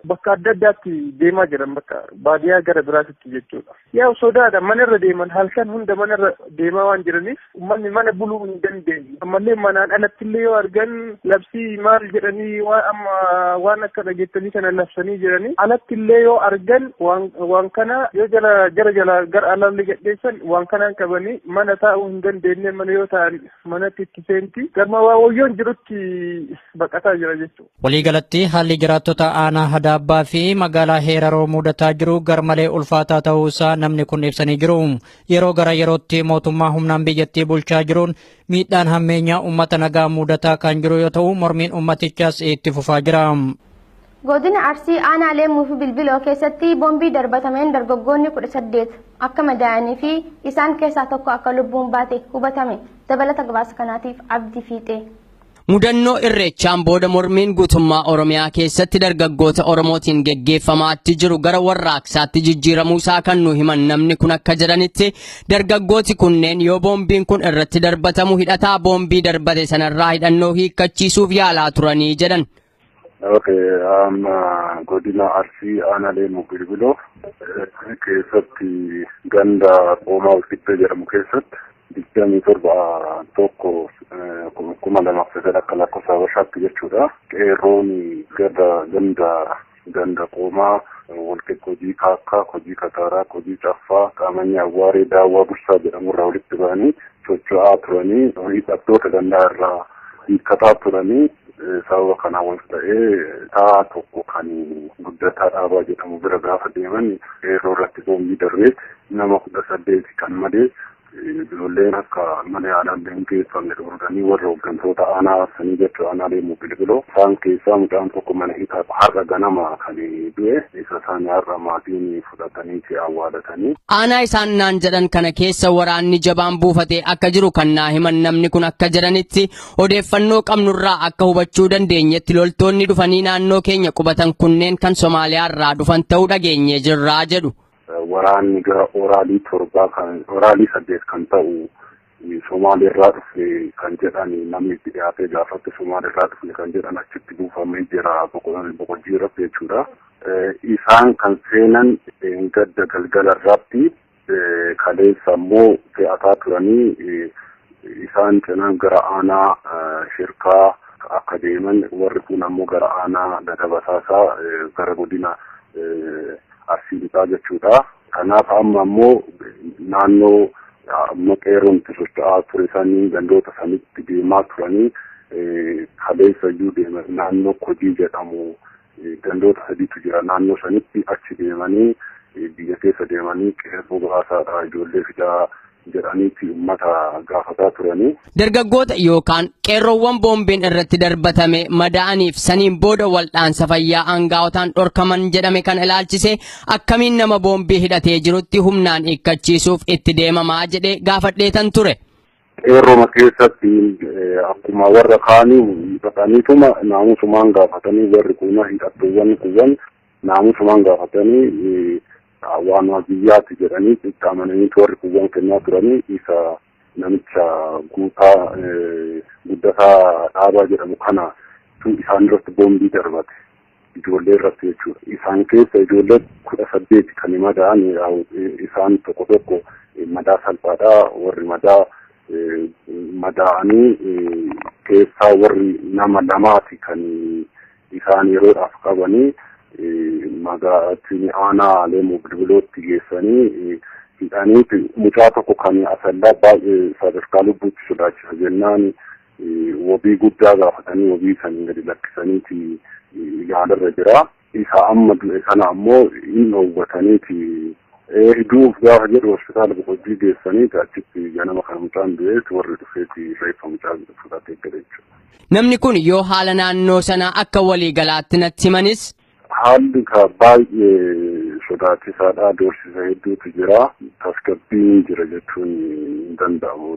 bakka adda addaatti deemaa jiran bakka baadiyyaa gara biraatti jechuudha. Yaa sodaadha manarra deeman halkan hunda manarra deemaa waan jiraniif uummanni mana buluu hin dandeenye. Ammallee manaan alattillee yoo argan labsii maal jedhanii waan akka dhageettanii kana labsanii jiranii alattillee yoo argan waan kana yoo jala gara alalli gadheessan waan kanaan qabanii mana taa'uu hin dandeenye mana yoo ta'an manatti itti seenti gama waayyoon jirutti baqataa jira jechuudha. Waliigalatti haalli jiraattota aanaa Hadaabbaa fi magaalaa Heeraroo mudataa jiru garmalee ulfaataa ta'uusaa namni kun ibsanii jiru. Yeroo gara yerootti mootummaa humnaan biyyattii bulchaa jiruun miidhaan hammeenyaa uummata nagaa mudataa kan jiru yoo ta'u mormiin ummatichaas itti fufaa jira. Godina Arsii aanaa Leemmuu fi Bilbiloo keessatti boombii darbatameen dargaggoonni 18 akka madaa'anii fi isaan keessaa tokko akka lubbuun baate hubatame. Dabalata gabaasa kanaatiif Abdii Fiixee. Mudannoo irreechaan booda mormiin guutummaa Oromiyaa keessatti dargaggoota Oromootiin geggeeffamaatti jiru gara warraaqsaatti jijjiiramuusaa kan nu himan namni kun akka jedhanitti dargaggooti kunneen yoo boombiin kun irratti darbatamu hidhataa boombii darbate sanarraa hidhannoo hiikkachiisuuf yaalaa turanii jedhan. Godina Arsii aanaa Leemmuu Bilbiloo keessatti ganda qoomaa Ulfittee jedhamu keessatti 27 tokko 2009 akka lakkoofsa Habashaatti jechuudha. Qeerroon ganda qoomaa walqixxee hojii kaakkaa, hojii kataaraa, hojii caffaa, qaamanya awwaaree daawwaa bursaa jedhamurraa walitti ba'anii socho'aa turanii hidhattoota gandaa irraa hiikkataa turanii sababa kanaan wal ta'ee taa'aa tokko kan guddataa dhaabaa jedhamu bira gaafa deeman qeerroo irratti boombii darbeet nama 18 kan madees ijoolleen akka mana yaalaan hin geeffamne dhorkanii warra hooggantoota aanaa sanii jechuu aanaa Leemmuu Bilbiloo isaan keessaa mucaan tokko mana hidhaa har'a ganama kan du'e isa isaanii har'a maatiin fudhatanii awwaalatanii. Aanaa isaan naan jedhan kana keessa waraanni jabaan buufatee akka jiru kan naa himan namni kun akka jedhanitti odeeffannoo qabnurraa akka hubachuu dandeenyetti loltoonni dhufanii naannoo keenya qubatan kunneen kan Somaaliyaarraa dhufan ta'uu dhageenye jirraa jedhu. Waraanni gara oraalii 8 kan ta'u Somaaliirraa dhufe kan jedhan namni itti dhiyaatee gaafatti Somaaliirraa dhufe kan jedhan achitti buufamee jira boqojjii irratti jechuudha. Isaan kan seenan gadda galgala irratti kaleessa immoo fe'ataa turanii isaan cinaan gara aanaa shirkaa akka deeman warri kun ammoo gara aanaa dadabasaasaa gara godina Arsii lixaa jechuudha. Kanaaf amma ammoo naannoo amma qeerroon itti socho'aa ture sanii gandoota sanitti deemaa turanii kaleessa iyyuu deeman naannoo Kojii jedhamu gandoota sadiitu jira naannoo sanitti achi deemanii biyya keessa deemanii qeerroo baasaadha ijoollee fidaa jedhaniitti uummata gaafataa turanii. Dargaggoota yookaan qeerroowwan boombiin irratti darbatame madaa'aniif saniin booda waldhaansa fayyaa aangaa'otaan dhorkaman jedhame kan ilaalchise akkamiin nama boombii hidhatee jirutti humnaan hiikkachiisuuf itti deemamaa jedhee gaafadheetan ture. Qeerrooma keessatti akkuma warra kaanii hidhataniituma naamusumaan gaafatanii warri kuna hidhattoowwan kuwwan naamusumaan gaafatanii waan biyyaatti jedhanii itti amananii warri kuwwan kennaa turanii isa namicha guddataa dhaabaa jedhamu kana isaan irratti boombii darbate ijoollee irratti jechuudha. Isaan keessa ijoollee 18 kan madaa'an isaan tokko madaa salphaadhaa warri madaa'anii keessaa warri nama lamaati kan isaan yeroodhaaf qabanii magaalattii aanaa Leemmuu Bilbilootti geessanii hidhanii mucaa tokko kan asallaa baay'ee sadarkaa lubbuutti sodaachisa jennaan wabii guddaa gaafatanii wabii san gadi lakkisaniiti yaadarra jira. Isa amma du'e kana ammoo hin dhoowwataniiti du'uuf gaafa jedhu hospitaala boqojjii geessaniiti achitti ganama kana mucaan du'eeti warri dhufeeti reeffa mucaa fudhatee gale jechuudha. Namni kun yoo haala naannoo sanaa akka waliigalaatti natti himanis. Haalli baay'ee sodaachisaadha. Doorsisa hedduutu jira. Tasgabbiin jira jechuun hin danda'amu.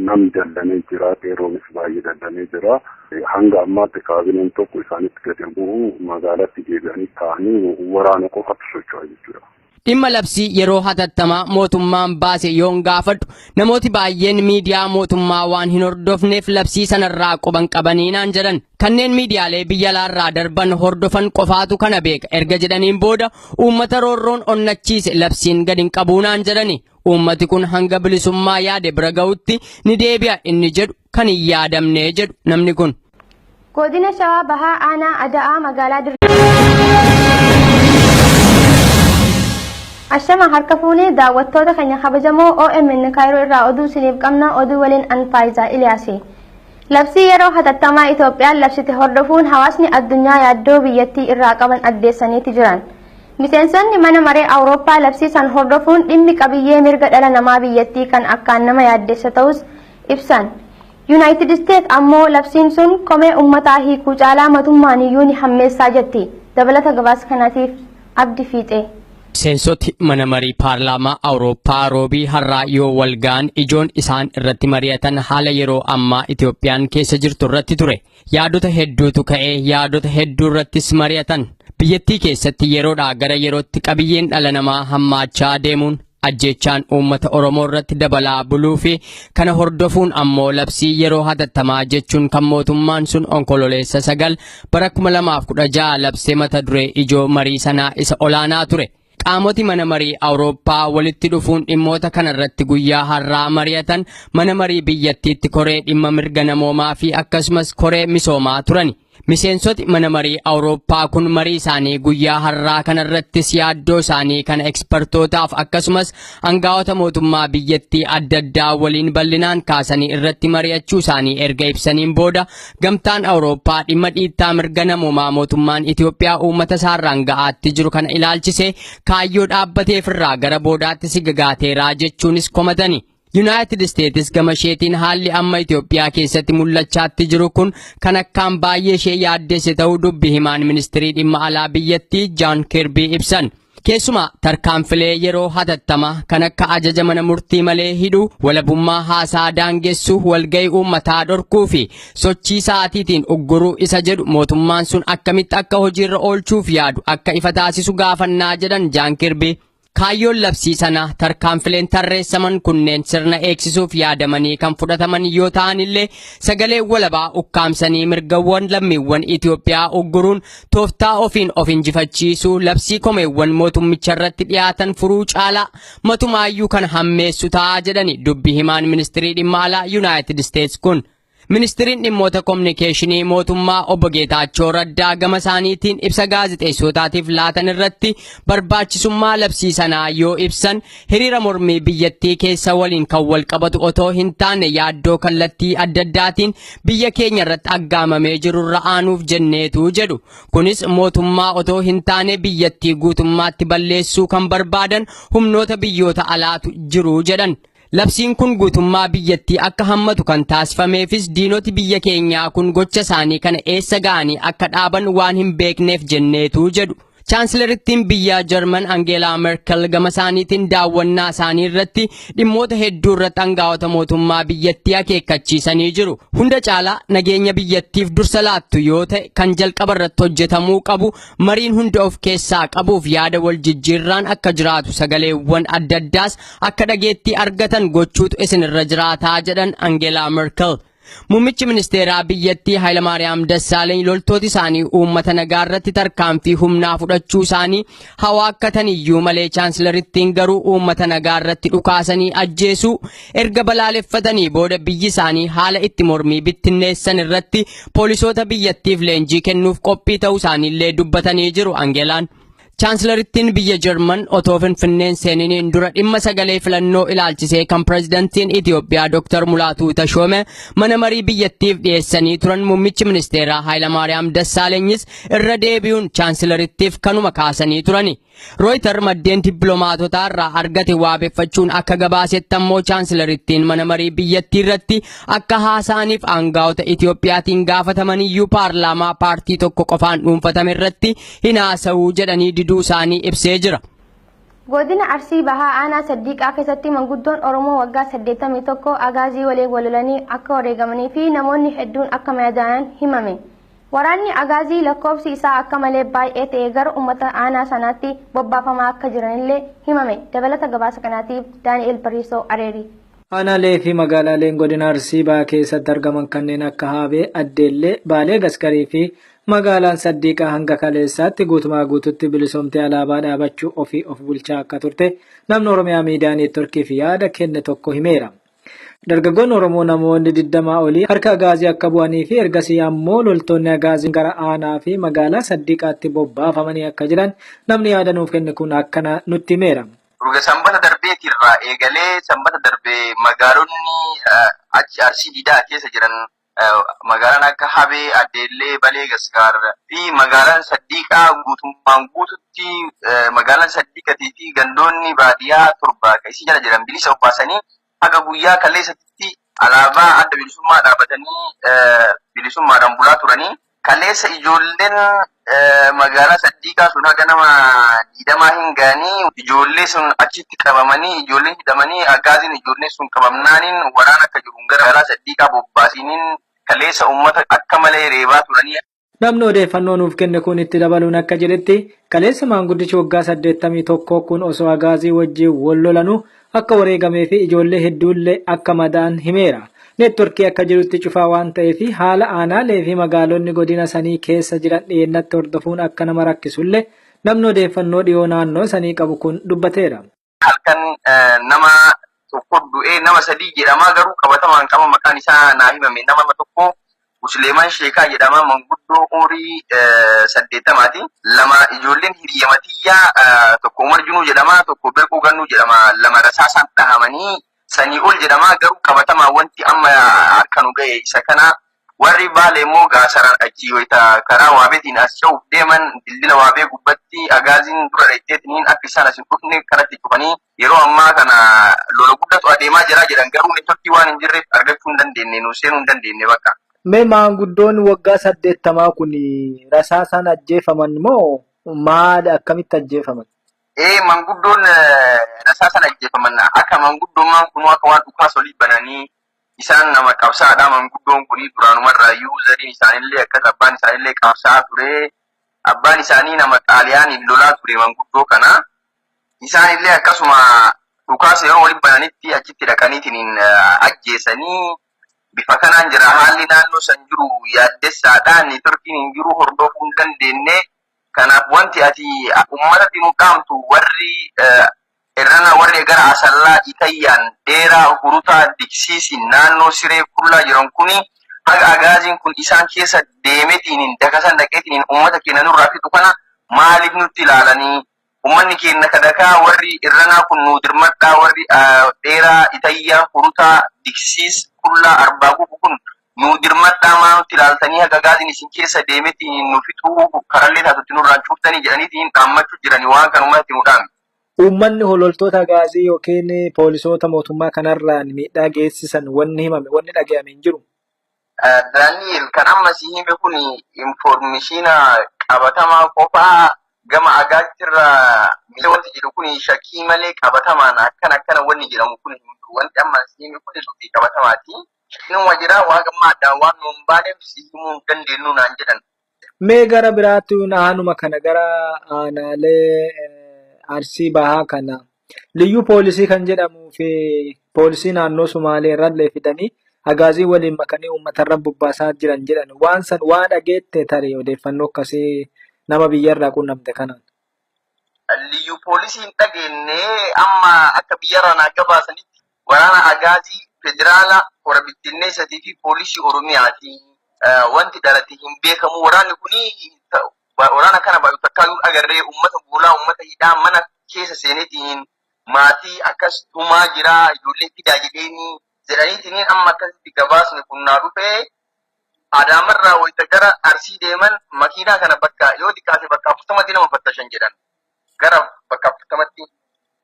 Namni dallanee jira. Qeerroonis baay'ee dallanee jira. Hanga ammaatti kaabineen tokko isaanitti gadi bu'u magaalatti deebi'anii ta'anii waraana qofatu socho'aa jechuudha. Dhimma labsii yeroo hatattamaa mootummaan baase yoon gaafadhu namooti baay'een miidiyaa mootummaa waan hin hordofneef labsii sanarraa quban qabanii naan jedhan. Kanneen miidiyaalee biyya alaarraa darban hordofan qofaatu kana beeka erga jedhaniin booda uummata roorroon onnachiise labsiin gadi hin qabuu naan jedhani. Uummati kun hanga bilisummaa yaade bira ga'utti ni deebi'a inni jedhu kan hin yaadamne jedhu namni kun. Godina Shawaa Bahaa Aanaa Ada'aa magaalaa Ashama harka fuunee daawwattoota keenya kabajamoo OMN Kaayiroo irraa oduu isiniif qabna oduu waliin Anfaayisaa Iliyaasi. Labsii yeroo hatattamaa Itoophiyaan labsite hordofuun hawaasni addunyaa yaaddoo biyyattii irraa qaban addeessaniiti jiran. Miseensonni mana maree Awurooppaa labsii san hordofuun dhimmi qabiyyee mirga dhala namaa biyyattii kan akkaan nama yaaddeessa ta'us ibsan. Yuunaayitid Isteet ammoo labsiin sun komee uummataa hiikuu caalaa mootummaan iyyuu ni hammeessaa jetti. Dabalata gabaasa kanaatiif Abdi Fiixee. Miseensoti mana marii paarlaamaa Awurooppaa roobii har'aa yoo walga'an ijoon isaan irratti mari'atan haala yeroo ammaa Itoophiyaan keessa jirtu irratti ture. Yaadota hedduutu ka'ee yaadota hedduu irrattis mari'atan. Biyyattii keessatti yeroodhaa gara yerootti qabiyyeen dhala namaa hammaachaa deemuun ajjeechaan uummata Oromoo irratti dabalaa buluu fi kana hordofuun ammoo labsii yeroo hatattamaa jechuun kan mootummaan sun onkololeessa 9 bara 2016 labsee mata duree ijoo marii sanaa isa olaanaa ture. Qaamoti mana marii Awurooppaa walitti dhufuun dhimmoota kanarratti guyyaa har'aa mari'atan mana marii biyyattiitti koree dhimma mirga namoomaa fi akkasumas koree misoomaa turani. Miseensoti mana marii Awurooppaa kun marii isaanii guyyaa har'aa kanarrattis yaaddoo isaanii kana ekspertootaaf akkasumas aangaa'ota mootummaa biyyattii adda addaa waliin bal'inaan kaasanii irratti mari'achuu isaanii erga ibsaniin booda gamtaan Awurooppaa dhimma dhiittaa mirga namoomaa mootummaan Itoophiyaa uummata isaarraan ga'aatti jiru kana ilaalchise kaayyoo dhaabbateef irraa gara boodaatti sigagaateeraa jechuunis komatani. Yuunaayitid Isteetis gama isheetiin haalli amma Itoophiyaa keessatti mul'achaatti jiru kun kan akkaan baay'ee ishee yaaddeesse ta'uu dubbi himaan ministirii dhimma alaa biyyattii Jaan Kirbii ibsan. Keessumaa tarkaanfilee yeroo hatattamaa kan akka ajaja mana murtii malee hidhuu, walabummaa haasaa daangessuu, walga'ii uummataa dhorkuu fi sochii sa'aatiitiin ugguruu isa jedhu mootummaan sun akkamitti akka hojiirra oolchuuf yaadu akka ifa taasisu gaafannaa jedhan Jaan Kirbii. Kaayyoon labsii sanaa tarkaanfileen tarreessaman kunneen sirna eegsisuuf yaadamanii kan fudhataman yoo ta'an illee sagalee walabaa ukkaamsanii mirgawwan lammiiwwan Itoophiyaa ugguruun tooftaa ofiin of injifachiisuu labsii komeewwan mootummicha irratti dhiyaatan furuu caalaa matumaayyuu kan hammeessu ta'a jedhani dubbi himaan ministirii dhimma alaa Yuunaayitid Isteets kun. Ministiriin dhimmoota kominikeeshinii mootummaa obbo Geetaachoo Raddaa gama isaaniitiin ibsa gaazexeessotaatiif laatan irratti barbaachisummaa labsii sanaa yoo ibsan hiriira mormii biyyattii keessa waliin kan wal qabatu otoo hin taane yaaddoo kallattii adda addaatiin biyya keenya irratti aggaamamee jirurra aanuuf jenneetu jedhu. Kunis mootummaa otoo hin taane biyyattii guutummaatti balleessuu kan barbaadan humnoota biyyoota alaatu jiru jedhan. Labsiin kun guutummaa biyyattii akka hammatu kan taasifameefis diinoti biyya keenyaa kun gocha isaanii kana eessa ga'anii akka dhaaban waan hin beekneef jenneetu jedhu. Chaansilarittiin biyya Jarman Angeelaa Merkel gama isaaniitiin daawwannaa isaanii irratti dhimmoota hedduu irratti aangaa'ota mootummaa biyyattii akeekkachiisanii jiru. Hunda caalaa nageenya biyyattiif dursa laattu yoo ta'e kan jalqaba irratti hojjetamuu qabu mariin hunda of keessaa qabuuf yaada wal jijjiirraan akka jiraatu sagaleewwan adda addaas akka dhageettii argatan gochuutu isinirra jiraataa jedhan Angeelaa Merkel. Muummichi ministeeraa biyyattii Hayilamaariyaam Dassaaleeny loltooti isaanii uummata nagaa irratti tarkaanfii humnaa fudhachuu isaanii hawaakkataniyyuu malee chaansilarittiin garuu uummata nagaa irratti dhukaasanii ajjeesuu erga balaaleffatanii booda biyyi isaanii haala itti mormii bittinneessan irratti poolisoota biyyattiif leenjii kennuuf qophii ta'uu isaaniillee dubbatanii jiru Angeelaan. Chaansilarittiin biyya Jarman otoo Finfinneen seeniniin dura dhimma sagalee filannoo ilaalchisee kan pirezidantiin Itoophiyaa Dr. Mulaatuu Tashoome mana marii biyyattiif dhiyeessanii turan muummichi ministeeraa Hayilamaariyaam Dassaalanyis irra deebi'uun chaansilarittiif kanuma kaasanii turani. Rooyiter maddeen dippiloomaatotaa irraa argate waabeffachuun akka gabaasetti ammoo chaansilarittiin mana marii biyyattii irratti akka haasaaniif aangaa'ota Itoophiyaatiin gaafatamaniyyuu paarlaamaa paartii tokko qofaan dhuunfatame irratti hin haasa'uu jedhanii diduu isaanii ibsee jira. Godina Arsii Bahaa Aanaa Saddiiqaa keessatti manguddoon Oromoo waggaa 81 agaazii waliin walolanii akka wareegamanii fi namoonni hedduun akka madaa'an himame. Waraanni agaazii lakkoofsi isaa akka malee baay'ee ta'e gara uummata aanaa sanaatti bobbaafamaa akka jiranillee himame. Dabalata gabaasa kanaatiif Daani'el Bariisoo Areeri. Aanaalee fi magaalaaleen godina Arsii Bahaa keessatti argaman kanneen akka Haabee, Addeellee, Baalee Gaskarii fi magaalaan Saddiiqaa hanga kaleessaatti guutumaa guututti bilisoomtee alaabaa dhaabachuu ofii of bulchaa akka turte namni Oromiyaa miidiyaa neetworkiif yaada kenne tokko himeera. Dargaggoonni Oromoo namoonni 20 olii harka agaazii akka bu'anii fi ergasii ammoo loltoonni agaazii gara aanaa fi magaalaa Saddiiqaatti bobbaafamanii akka jiran namni yaada nuuf kenne kun akkana nutti himeera. Sanbata darbeetirraa eegalee sanbata darbee magaalonni achi Arsii Diidaa keessa jiran magaalaan akka Habee, Addeellee, Balee Gaskaar fi magaalaan Saddiiqaa guutummaan guututti magaalaan Saddiiqatii fi gandoonni baadiyyaa torba isii jala jiran bilisa obbaasanii haga guyyaa kaleessatti alaabaa adda bilisummaa dhaabatanii bilisummaadhaan bulaa turanii. Kaleessa ijoolleen magaalaa Saddiiqaa sun haga nama 20 hin gaanii ijoollee sun achitti qabamanii ijoolleen hidhamanii agaaziin ijoolleen sun qabamnaaniin waraana akka jiru gara magaalaa Saddiiqaa bobbaasiniin kaleessa uummata akka malee reebaa turanii. Namni odeeffannoo nuuf kenne kun itti dabaluun akka jedhetti kaleessa maanguddichi waggaa 81 kun osoo agaazii wajjin wal lolanuu akka wareegamee fi ijoollee hedduullee akka madaa'an himeera. Neetworkii akka jirutti cufaa waan ta'eef haala aanaalee fi magaalonni godina sanii keessa jiran dhiyeennatti hordofuun akka nama rakkisullee namni odeeffannoo dhiyoo naannoo sanii qabu kun dubbateera. Halkan nama tokko du'ee nama 3 jedhama garuu qabatamaan qaba maqaan isaa naa himame nama tokko Musliimaan Sheekaa jedhama manguddoo umurii 80ti. Lama ijoolleen hiriyamatiyyaa tokko Umar Junuu jedhama tokko Birquu Gannuu jedhama lama rasaasaan dhahamanii sanii ol jedhama garuu qabatamaa wanti amma harka nu ga'e isa kana warri Baalee immoo gaasaraan achi wayita karaa waabeetiin as ce'uuf deeman dildila waabee gubbatti agaaziin dura dheetteetiniin akka isaan as hin dhufne karatti cufanii yeroo ammaa kana lola guddatu adeemaa jira jedhan garuu neetworkii waan hin jirreef argachuu hin dandeenye nu seenuu hin dandeenye bakka. Mee maanguddoon waggaa 80 kun rasaasaan ajjeefaman moo maal akkamitti ajjeefaman? Manguddoon rasaasaan ajjeefaman akka manguddummaan kun akka waan dhukaas olii bananii isaan nama qabsaadha. Manguddoon kun duraanumarraayyuu zariin isaanillee akkas abbaan isaanillee qabsaa ture. Abbaan isaanii nama xaaliyaaniin lolaa ture manguddoo kana. Isaanillee akkasuma dhukaas yeroo olii bananitti achitti dhaqaniitiin ajjeesanii bifa kanaan jira haalli naannoo san jiru yaaddessaadhaan neetworkiin hin jiru hordofuu hin dandeenye. Kanaaf wanti ati uummatatti nu qaamtu warri irrana warri gara Asallaa Itayyaan dheeraa hurutaa diksiisiin naannoo siree kullaa jiran kuni haga agaaziin kun isaan keessa deemetiin dakasan dhaqeetiin uummata keenya nurraa fixu kana maaliif nutti ilaalanii uummanni keenya kadakaa warri irranaa kun nu dirmadhaa warri dheeraa Itayyaa hurutaa diksiis kullaa arbaaquu kun nu dirmadhaa maa nutti ilaaltanii haga agaaziin isin keessa deemetiin nu fixuu karallee taatutti nurraan cuuftanii jedhaniitiin dhaammachuu jiranii waan kan uummatti nu dhaame. Uummanni hololtoota agaazii yookiin poolisoota mootummaa kanarraan miidhaa geessisan wanni himame wanni dhaga'ame hin jiru. Daani'el kan amma si hime kun informeeshina qabatamaa qofaa gama agaaziirraa miila wanti jedhu kun shakkii malee qabatamaan akkana wanni jedhamu kun wanti amma si hime kun dubbii qabatamaati. Inni jira waan gammaadhaan waan nuun baaneef si himuu hin dandeenyu naan jedhan. Mee gara biraatti naannuma kana gara aanaalee Arsii Bahaa kana liyyuu poolisii kan jedhamuu fi poolisii naannoo Sumaalee irrallee fidanii agaazii waliin makanii uummatarra bobbaasaa jiran jedhan waan san waan dhageette tarii odeeffannoo akkasii nama biyyarraa quunnamte kanaan. Liyyuu poolisiin dhageenye amma akka biyyarraa naa gabaasanitti waraana agaazii federaala hora bittinneessatii fi poolisii Oromiyaati. Wanti dhalate hin beekamu waraanni kuni waraana kana baay'u takkaayyuu agarree uummata goolaa uummata hidhaa mana keessa seeneetiin maatii akkas tumaa jira ijoollee fidaa jedhaniitiin amma akkasitti gabaasni kun naa dhufee Adaamarraa wayita gara Arsii deeman makiinaa kana bakka yoo xiqqaate bakka 40 nama fattashan jedhan gara bakka 40tti.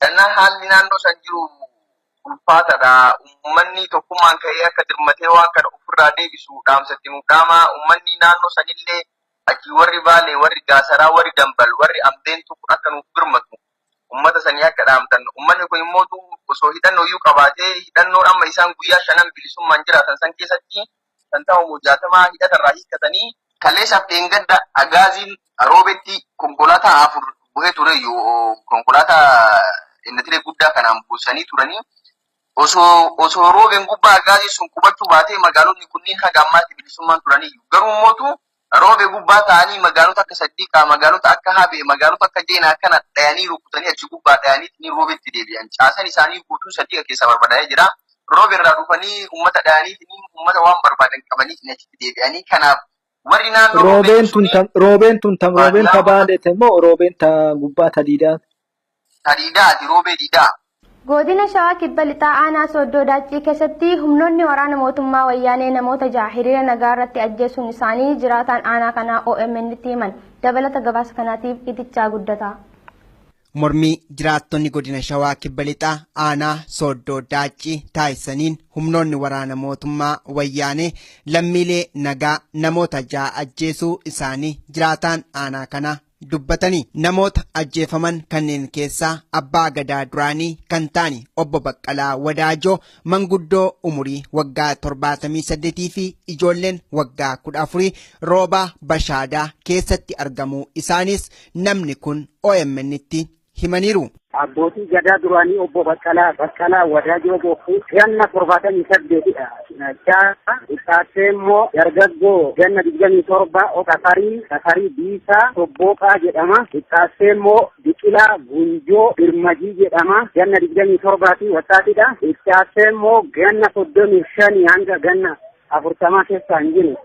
Kanaaf haalli naannoo san jiru ulfaataadha. Uummanni tokkummaan ka'ee akka dirmatee waan kana ofirraa deebisu dhaamsatti nu dhaama. Uummanni naannoo sanillee achi warri Baalee, warri Gaasaraa, warri Dambal, warri Ambeentu akka nuuf birmatu uummata sanii akka dhaamtan. Uummanni kun immoo osoo hidhannoo iyyuu qabaatee hidhannoo amma isaan guyyaa 5 bilisummaan jiraatan san keessatti kan ta'u 60 hidhatarraa hiikkatanii kaleessaaf dheengadda agaaziin roobetti konkolaataa 4 bu'ee ture konkolaataa inni guddaa kanaan buusanii turanii osoo roobeen gubbaa agaazii sun qubachuu baatee magaalonni kunniin haga ammaatti bilisummaan turanii garuu mootu roobee gubbaa ta'anii magaalota akka Saddiiqaa, magaalota akka Habee, magaalota akka Jeenaa kana dhayanii rukutanii achi gubbaa dhayanii ni roobetti deebi'an. Caasan isaanii guutuu Saddiiqa keessa barbadaa'ee jira. Roobeerraa dhufanii uummata dhayanii uummata waan barbaadan qabanii achitti deebi'anii kanaaf warri naannoo roobeen tabaaleete moo roobeen ta gubbaa tadiidaa? Tadiidaati roobee diidaa. Godina Shawaa Kibba Lixaa Aanaa Sooddoo Daachii keessatti humnoonni waraana mootummaa wayyaanee namoota 6 hiriira nagaa irratti ajjeesuun isaanii jiraataan aanaa kanaa OMN'tti himan. Dabalata gabaasa kanaatiif itichaa guddataa. Mormii jiraattonni godina Shawaa Kibba Lixaa Aanaa Sooddoo Daachii taasisaniin humnoonni waraana mootummaa wayyaanee lammiilee nagaa namoota 6 ajjeesuu isaanii jiraataan aanaa kanaa dubbatanii namoota ajjeefaman kanneen keessaa abbaa gadaa duraanii kan ta'an obbo Baqqalaa Wadaajoo manguddoo umurii waggaa 78 fi ijoolleen waggaa 14 roobaa bashaadaa keessatti argamu isaanis namni kun OMN'tti himaniiru. Abbootii gadaa duraanii obbo Baqqalaa Wadaajoo bokkuu ganna 78dha. Isaatee immoo dargaggoo ganna 27 Tafarii Biisaa Tobbooqaa jedhama. Isaatee immoo Biqilaa Gunjoo Birmajii jedhama. Ganna 27 wattaatidha. Isaatee immoo ganna 35 hanga ganna 40 keessa hin jiru.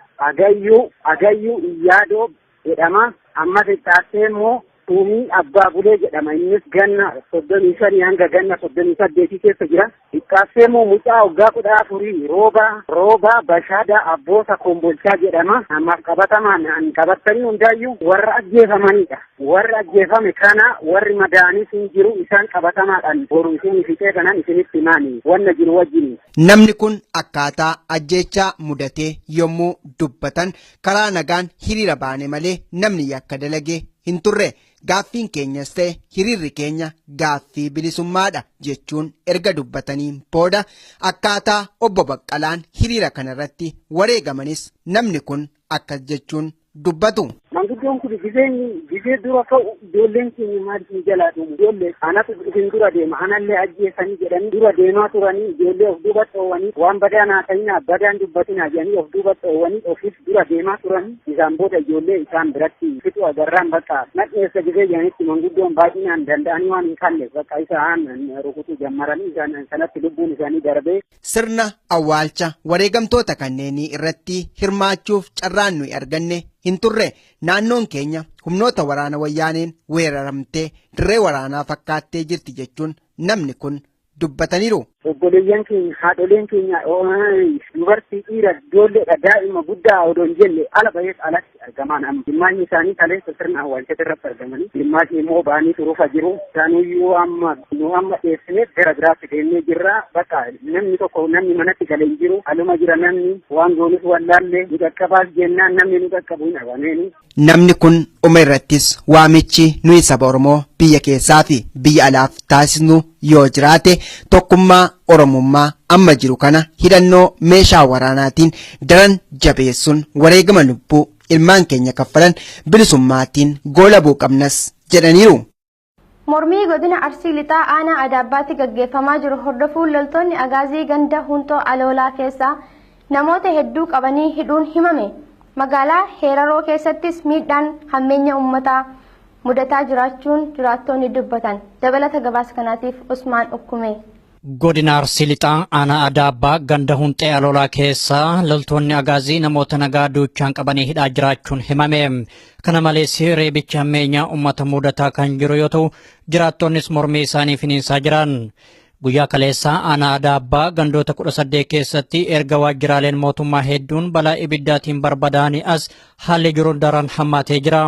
Agayyuu Iyyaadoo jedhama. Ammas isaatee immoo Tuumii Abbaa Bulee jedhama. Innis ganna 35 hanga ganna 38 keessa jira. Isaatee immoo mucaa waggaa 14 Roobaa Bashaadaa Abboota Kombolchaa jedhama. Ammaaf qabatamaan qabatanii hundaayyuu warra ajjeefamanidha. Warri ajjeefame kana warri madaa'anii hin jiru isaan qabatamaadhaan boru isin fixee kanan isinitti himaani wanna jiru wajjin. Namni kun akkaataa ajjeechaa mudatee yommuu dubbatan karaa nagaan hiriira baane malee namni yakka dalagee hin turre. Gaaffiin keenyas ta'e hiriirri keenya gaaffii bilisummaadha jechuun erga dubbatanii booda akkaataa obbo Baqqalaan hiriira kanarratti wareegamanis namni kun akkas jechuun dubbatu. Manguddoon kun gisee dura ka'u ijoolleen keenya maaliif jalaa dhumu ijoollee anatu isin dura deema anallee ajjeesanii jedhanii dura deemaa turanii ijoollee of duuba dhoowwanii waan badaa naa ta'inaa badaan dubbatinaa jedhanii of duuba dhoowwanii ofiif dura deemaa turanii isaan booda ijoollee isaan biratti fixu agarraan bakka nadheessa gisee jedhanitti manguddoon baay'inaan danda'anii waan hin kalle bakka isaan rukutuu jammaranii isaan sanatti lubbuun isaanii darbee. Sirna awwaalcha wareegamtoota kanneenii irratti hirmaachuuf carraan nuyi arganne hin turre naannoon keenya humnoota waraana wayyaaneen weeraramtee dirree waraanaa fakkaattee jirti jechuun namni kun dubbataniiru. Obboleeyyan keenya haadholeen keenya dubartii dhiira ijoolleedha daa'ima guddaa odoo hin jenne ala bahees alatti argaman amma dhimmaanyi isaanii kaleessa sirna awwaalchatti irratti argamanii dhimmaashii immoo ba'anii turuufa jiru isaanuyyuu amma dhiyeessineef gara biraatti deemnee jirra bakka namni manatti galee hin jiru aluma jira namni waan goonis wallaallee nu qaqqabaas jennaan namni nu qaqqabu hin dhabameeni. Namni kun dhuma irrattis waamichi nuyi saba Oromoo biyya keessaa fi biyya alaaf taasisnu yoo jiraate tokkummaa Oromummaa amma jiru kana hidhannoo meeshaa waraanaatiin daran jabeessuun wareegama lubbuu ilmaan keenya kaffalan bilisummaatiin goolabuu qabnas jedhaniiru. Mormii godina Arsii Lixaa Aanaa Adaabbaatti gaggeeffamaa jiru hordofuun loltoonni agaazii ganda Huntoo Aloolaa keessaa namoota hedduu qabanii hidhuun himame. Magaalaa Heeraroo keessattis miidhaan hammeenya uummataa mudataa jiraachuun jiraattonni dubbatan. Dabalata gabaasa kanaatiif Usmaan Ukkume. Godina Arsii Lixaa aanaa Adaabbaa ganda Hunxee Alolaa keessa loltoonni agaazii namoota nagaa duuchaan qabanii hidhaa jiraachuun himame. Kana malees reebicha ammeenyaa uummata mudataa kan jiru yoo ta'u jiraattonnis mormii isaanii finiinsaa jiran. Guyyaa kaleessaa aanaa Adaabbaa gandoota 18 keessatti erga waajjiraaleen mootummaa hedduun balaa ibiddaatiin barbadaa'anii as haalli jiru daran hammaatee jira.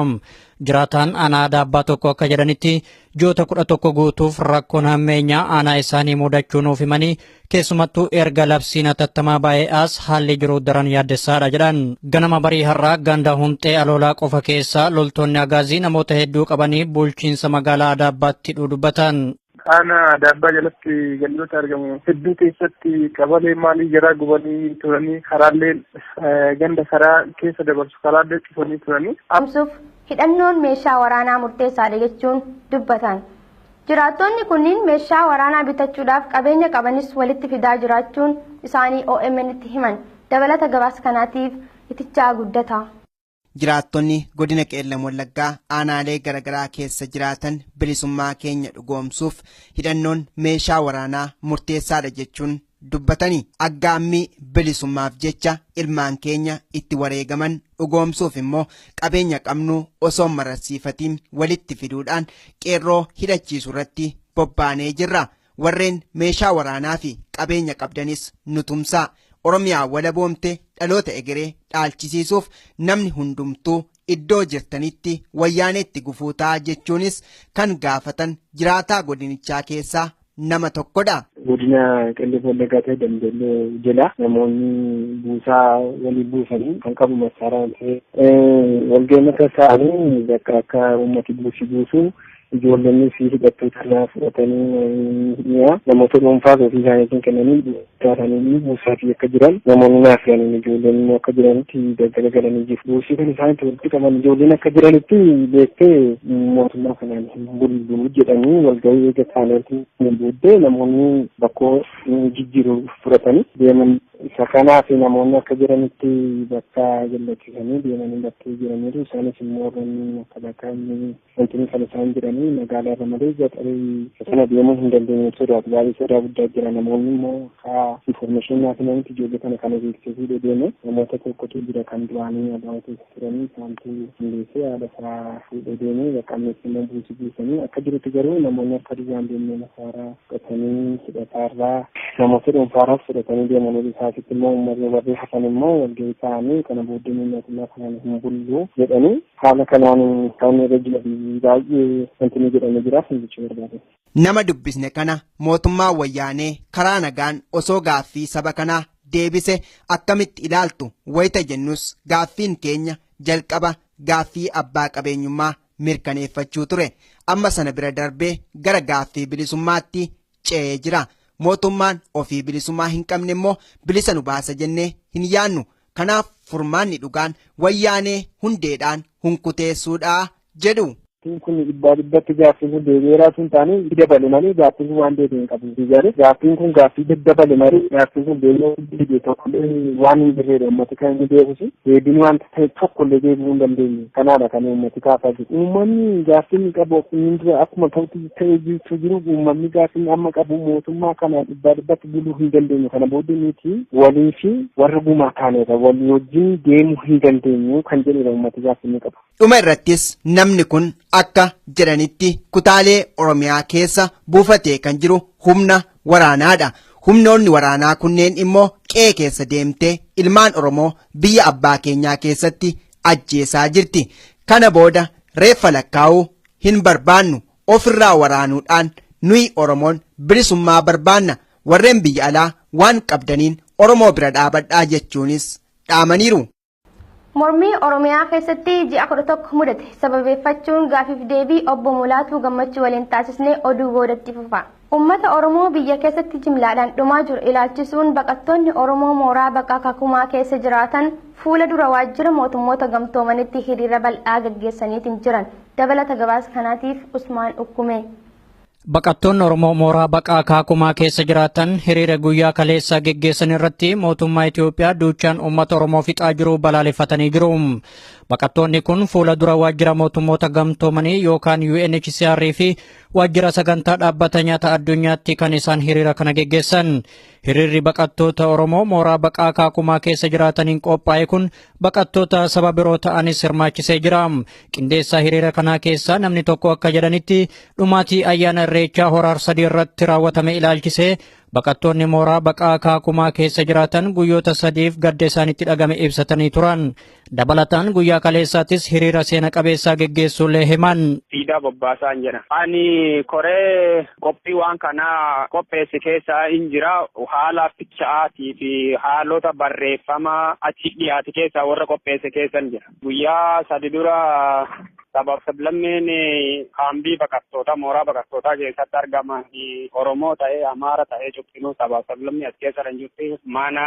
Jiraataan aanaa Adaabbaa tokko akka jedhanitti ji'oota 11 guutuuf rakkoon hammeenyaa aanaa isaanii mudachuu nuuf himanii keessumattuu erga labsiin hatattamaa baay'ee as haalli jiru daran yaaddessaadha jedhan. Ganama barii har'aa ganda Hunxee Alolaa qofa keessa loltoonni agaazii namoota hedduu qabanii bulchiinsa magaalaa Adaabbaatti dubbatan. Aanaa Adaabbaa jalatti gandoota argamu hedduu keessatti qabalee maalii jaraa gubanii turanii karaalee ganda karaa keessa dabarsu karaalee cufanii turanii. Amsuuf hidhannoon meeshaa waraanaa murteessaadha jechuun dubbatan. Jiraattonni kunniin meeshaa waraanaa bitachuudhaaf qabeenya qabanis walitti fidaa jiraachuun isaanii OMN'tti himan. Dabalata gabaasa kanaatiif itichaa guddata. Jiraattonni godina Qeellam Wallaggaa aanaalee garaagaraa keessa jiraatan bilisummaa keenya dhugoomsuuf hidhannoon meeshaa waraanaa murteessaadha jechuun dubbatanii aggaammii bilisummaaf jecha ilmaan keenya itti wareegaman dhugoomsuuf immoo qabeenya qabnu osoo mararsiifatiin walitti fiduudhaan qeerroo hidhachiisu irratti bobbaanee jirra. Warreen meeshaa waraanaa fi qabeenya qabdanis nutumsaa. Oromiyaa walaboomte dhaloota egeree dhaalchisiisuuf namni hundumtuu iddoo jirtanitti wayyaaneetti gufuutaa jechuunis kan gaafatan jiraataa godinichaa keessaa nama tokkodha. Godina Qeellam Wallaggaa ta'e Dambiilloo jala namoonni buusaa walii buusanii kan qabu masaaraa ta'e walgeenyata isaanii bakka akka uummati buusu ijoolleen fi hidhattoota irraa fudhatanii namoota dhuunfaa ofii isaaniitiin kennanii taatanii buusaa fi akka jiran namoonni naaf yaaniin ijoolleen immoo akka jiranitti daggala galanii jiru. Buusii kan isaanitti walitti qaban ijoolleen akka jiranitti beektee mootummaa kanaan hin bulbulu jedhanii walgahii eega isaaniitiin hin booddee namoonni bakkoo jijjiiruu fudhatanii deeman. Isa kanaaf namoonni akka jiranitti bakka jallachiisanii deemanii bakkee jiraniiru. Isaanis immoo warreen akka bakka wantoonni kan isaan jiranii magaalaa irra malee gaxarii sana deemuu hin dandeenye sodaatu baay'ee sodaa guddaa jira. Namoonni immoo haa infoormeeshinii kennan ijoollee kana kana beeksisuu deeme namoota tokkotu jira kan duraanii abbaa keessa turanii isaantu hundeessee haadha isaa fuudhee deeme bakka ammeessinaan buusanii akka jirutti garuu namoonni akka duraan deemnee masaaraa fudhatanii hidhataarraa namoota dhuunfaarraas fudhatanii deemanii isaasitti immoo uummatni warri hafan immoo walgahii ta'anii kana booddee mootummaa kanaan hin bullu jedhanii haala kanaan kan irra jiran baay'ee wanti jedhamee jiraaf hin jechuu barbaade. Nama dubbisne kana mootummaa wayyaanee karaa nagaan osoo gaaffii saba kanaa deebise akkamitti ilaaltu wayita jennus gaaffiin keenya jalqaba gaaffii abbaa qabeenyummaa mirkaneeffachuu ture. Amma sana bira darbee gara gaaffii bilisummaatti ce'ee jira. Mootummaan ofii bilisummaa hin qabne immoo bilisa nu baasa jennee hin yaannu. Kanaaf furmaanni dhugaan wayyaanee hundeedhaan hunkuteessuudha jedhu. Kun dhibbaa dhibbatti gaaffiin kun deebi'eeraa sun taane dabale malee gaaffiin kun waan deebi'e hin qabu. Gaaffiin kun gaaffii daddabale malee gaaffiin kun deebi'ee tokkollee waan hin jirredha uummati kan inni deebisu deebiin wanta ta'e tokkollee deebi'uu hin dandeenye. Kanaadha kan uummati kaasaa jiru. Uummanni gaaffiin qabu akkuma ta'ee jiru uummanni gaaffiin amma qabu mootummaa kana dhibbaa dhibbatti buluu hin dandeenye. Kana booddee nuti walii fi warra gumaa taaneedha. Walii wajjin deemuu hin dandeenyu kan jedhudha uummati gaaffiin qabu. Dhuma irrattis namni kun akka jedhanitti kutaalee Oromiyaa keessa buufatee kan jiru humna waraanaadha. Humnoonni waraanaa kunneen immoo qe'ee keessa deemtee ilmaan Oromoo biyya abbaa keenyaa keessatti ajjeesaa jirti. Kana booda reeffa lakkaa'uu hin barbaannu ofirraa waraanuudhaan nuyi Oromoon bilisummaa barbaanna. Warreen biyya alaa waan qabdaniin Oromoo bira dhaabadhaa jechuunis dhaamaniiru. Mormii Oromiyaa keessatti ji'a 11 mudate sababeeffachuun gaafiif deebii obbo Mulaatuu Gammachuu waliin taasisnee oduu boodatti fufa. Uummata Oromoo biyya keessatti jimlaadhaan dhumaa jiru ilaalchisuun baqattoonni Oromoo mooraa bakka Kakumaa keessa jiraatan fuula dura waajjira mootummoota gamtoomanitti hiriira bal'aa gaggeessaniitiin jiran. Dabalata gabaasa kanaatiif Usmaan Ukkume. Baqattoonni Oromoo mooraa baqaa Kaakumaa keessa jiraatan hiriira guyyaa kaleessa geggeessan irratti mootummaa Itoophiyaa duuchaan uummata Oromoo fixaa jiru balaaleffatanii jiru. Baqattoonni kun fuula dura waajjira mootummoota gamtoomanii yookaan UNHCR fi waajjira sagantaa dhaabbata nyaata addunyaatti kan isaan hiriira kana geggeessan. Hiriirri baqattoota Oromoo mooraa baqaa Kaakumaa keessa jiraataniin qophaa'e kun baqattoota saba biroo ta'anis hirmaachisee jira. Qindeessaa hiriira kanaa keessaa namni tokko akka jedhanitti dhumaatii ayyaana Irreechaa Horaar sadii irratti raawwatame ilaalchisee baqattoonni mooraa baqaa Kaakumaa keessa jiraatan guyyoota sadiif gadda isaanitti dhagame ibsatanii turan. Dabalataan guyyaa kaleessaattis hiriira seena qabeessaa geggeessuullee himan. Siidaa Bobbaasaan jedha. Ani koree qophii waan kanaa qopheesse keessaa hin jira. Haala ficha'aatii fi haalota barreeffamaa achi dhiyaate keessaa warra qopheesse keessan jira. Guyyaa sadi dura sabab sablammeen kaambii baqattoota mooraa baqattootaa keessatti argaman Oromoo ta'ee Amaara ta'ee cuftinuu sabab sablammii as keessa kan jirti mana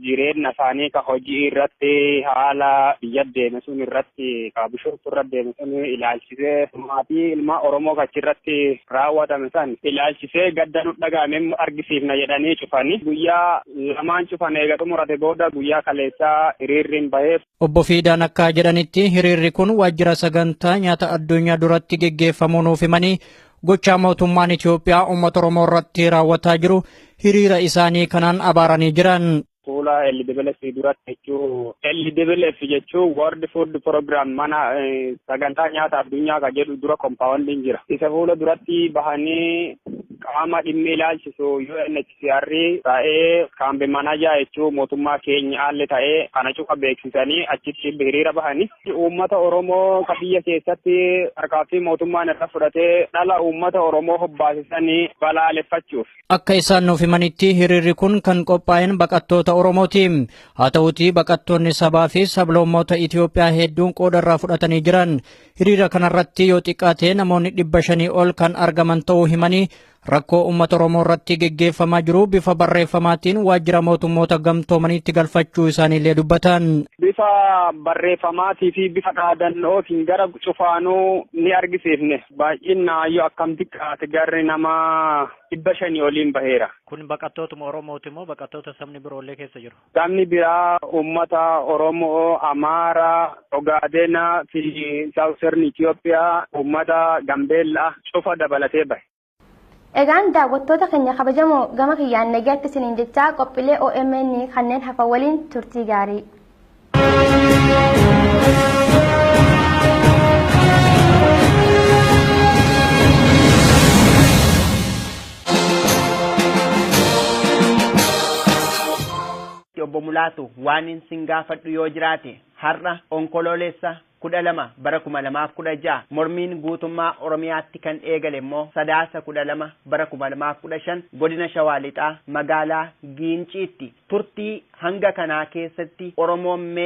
jireenya isaanii ka hojii irratti haala biyya deeme sun irratti ka bishooftu irra deeme sun ilaalchisee maatii ilma Oromoo achirratti raawwatame san ilaalchisee gadda nu dhagahame argisiifna jedhanii cufanii guyyaa lamaan cufan eega xumurate booda guyyaa kaleessaa hiriirriin baheef. Obbo Fiidaan akka jedhanitti hiriirri kun waajjira sagantaa nyaata addunyaa duratti geggeeffamuu nuuf himanii gochaa mootummaan Itoophiyaa uummata Oromoo irratti raawwataa jiru hiriira isaanii kanaan abaaranii jiran. Fuula LWF duratti jechuun LWF jechuun World Food Program mana sagantaa nyaata addunyaa kan jedhu dura kompaawwandiin jira. Isa fuula duratti bahanii qaama dhimmi ilaalchisu UNHCR ta'ee kaambii manajaa jechuun mootummaa keenya haalli ta'ee kana cufa beeksisanii achitti hiriira bahanii uummata Oromoo biyya keessatti harkaafi mootummaan irra fudhatee dhala uummata Oromoo hobbaasisanii balaaleffachuuf. Akka isaan nuuf himanitti hiriirri kun kan qophaa'een baqattoota Oromooti. Haa ta'uutii baqattoonni sabaa fi sablammoota Itoophiyaa hedduun qooda irraa fudhatanii jiran. Hiriira kanarratti yoo xiqqaate namoonni 500 ol kan argaman ta'uu himanii rakkoo uummata Oromoo irratti geggeeffamaa jiru bifa barreeffamaatiin waajjira mootummoota gamtoomaniitti galfachuu isaaniillee dubbatan. Bifa barreeffamaatii fi bifa dhaadannootiin gara cufaanuu ni argisiifne. Baay'inaayyuu akkam xiqqaate garri nama 500 oliin baheera. Kun baqattootuma Oromooti moo baqattoota sabni biroollee keessa jiru? Sabni biraa uummata Oromoo, Amaara, Ogaadenaa fi Saawusarni Itoophiyaa, uummata Gambeellaa cufa dabalatee bahe. Egaan daawwattoota keenya kabajamoo gama kiyyaan nagaatti isiniin jechaa qophiilee OMN kanneen hafan waliin turtii gaarii. Obbo Mulaatu waan isin gaafadhu yoo jiraate har'a onkoloolessa 12 bara 2016 mormiin guutummaa Oromiyaatti kan eegale immoo sadaasa 12 bara 2015 godina Shawaa Lixaa magaalaa Giinciitti turtii hanga kanaa keessatti Oromoon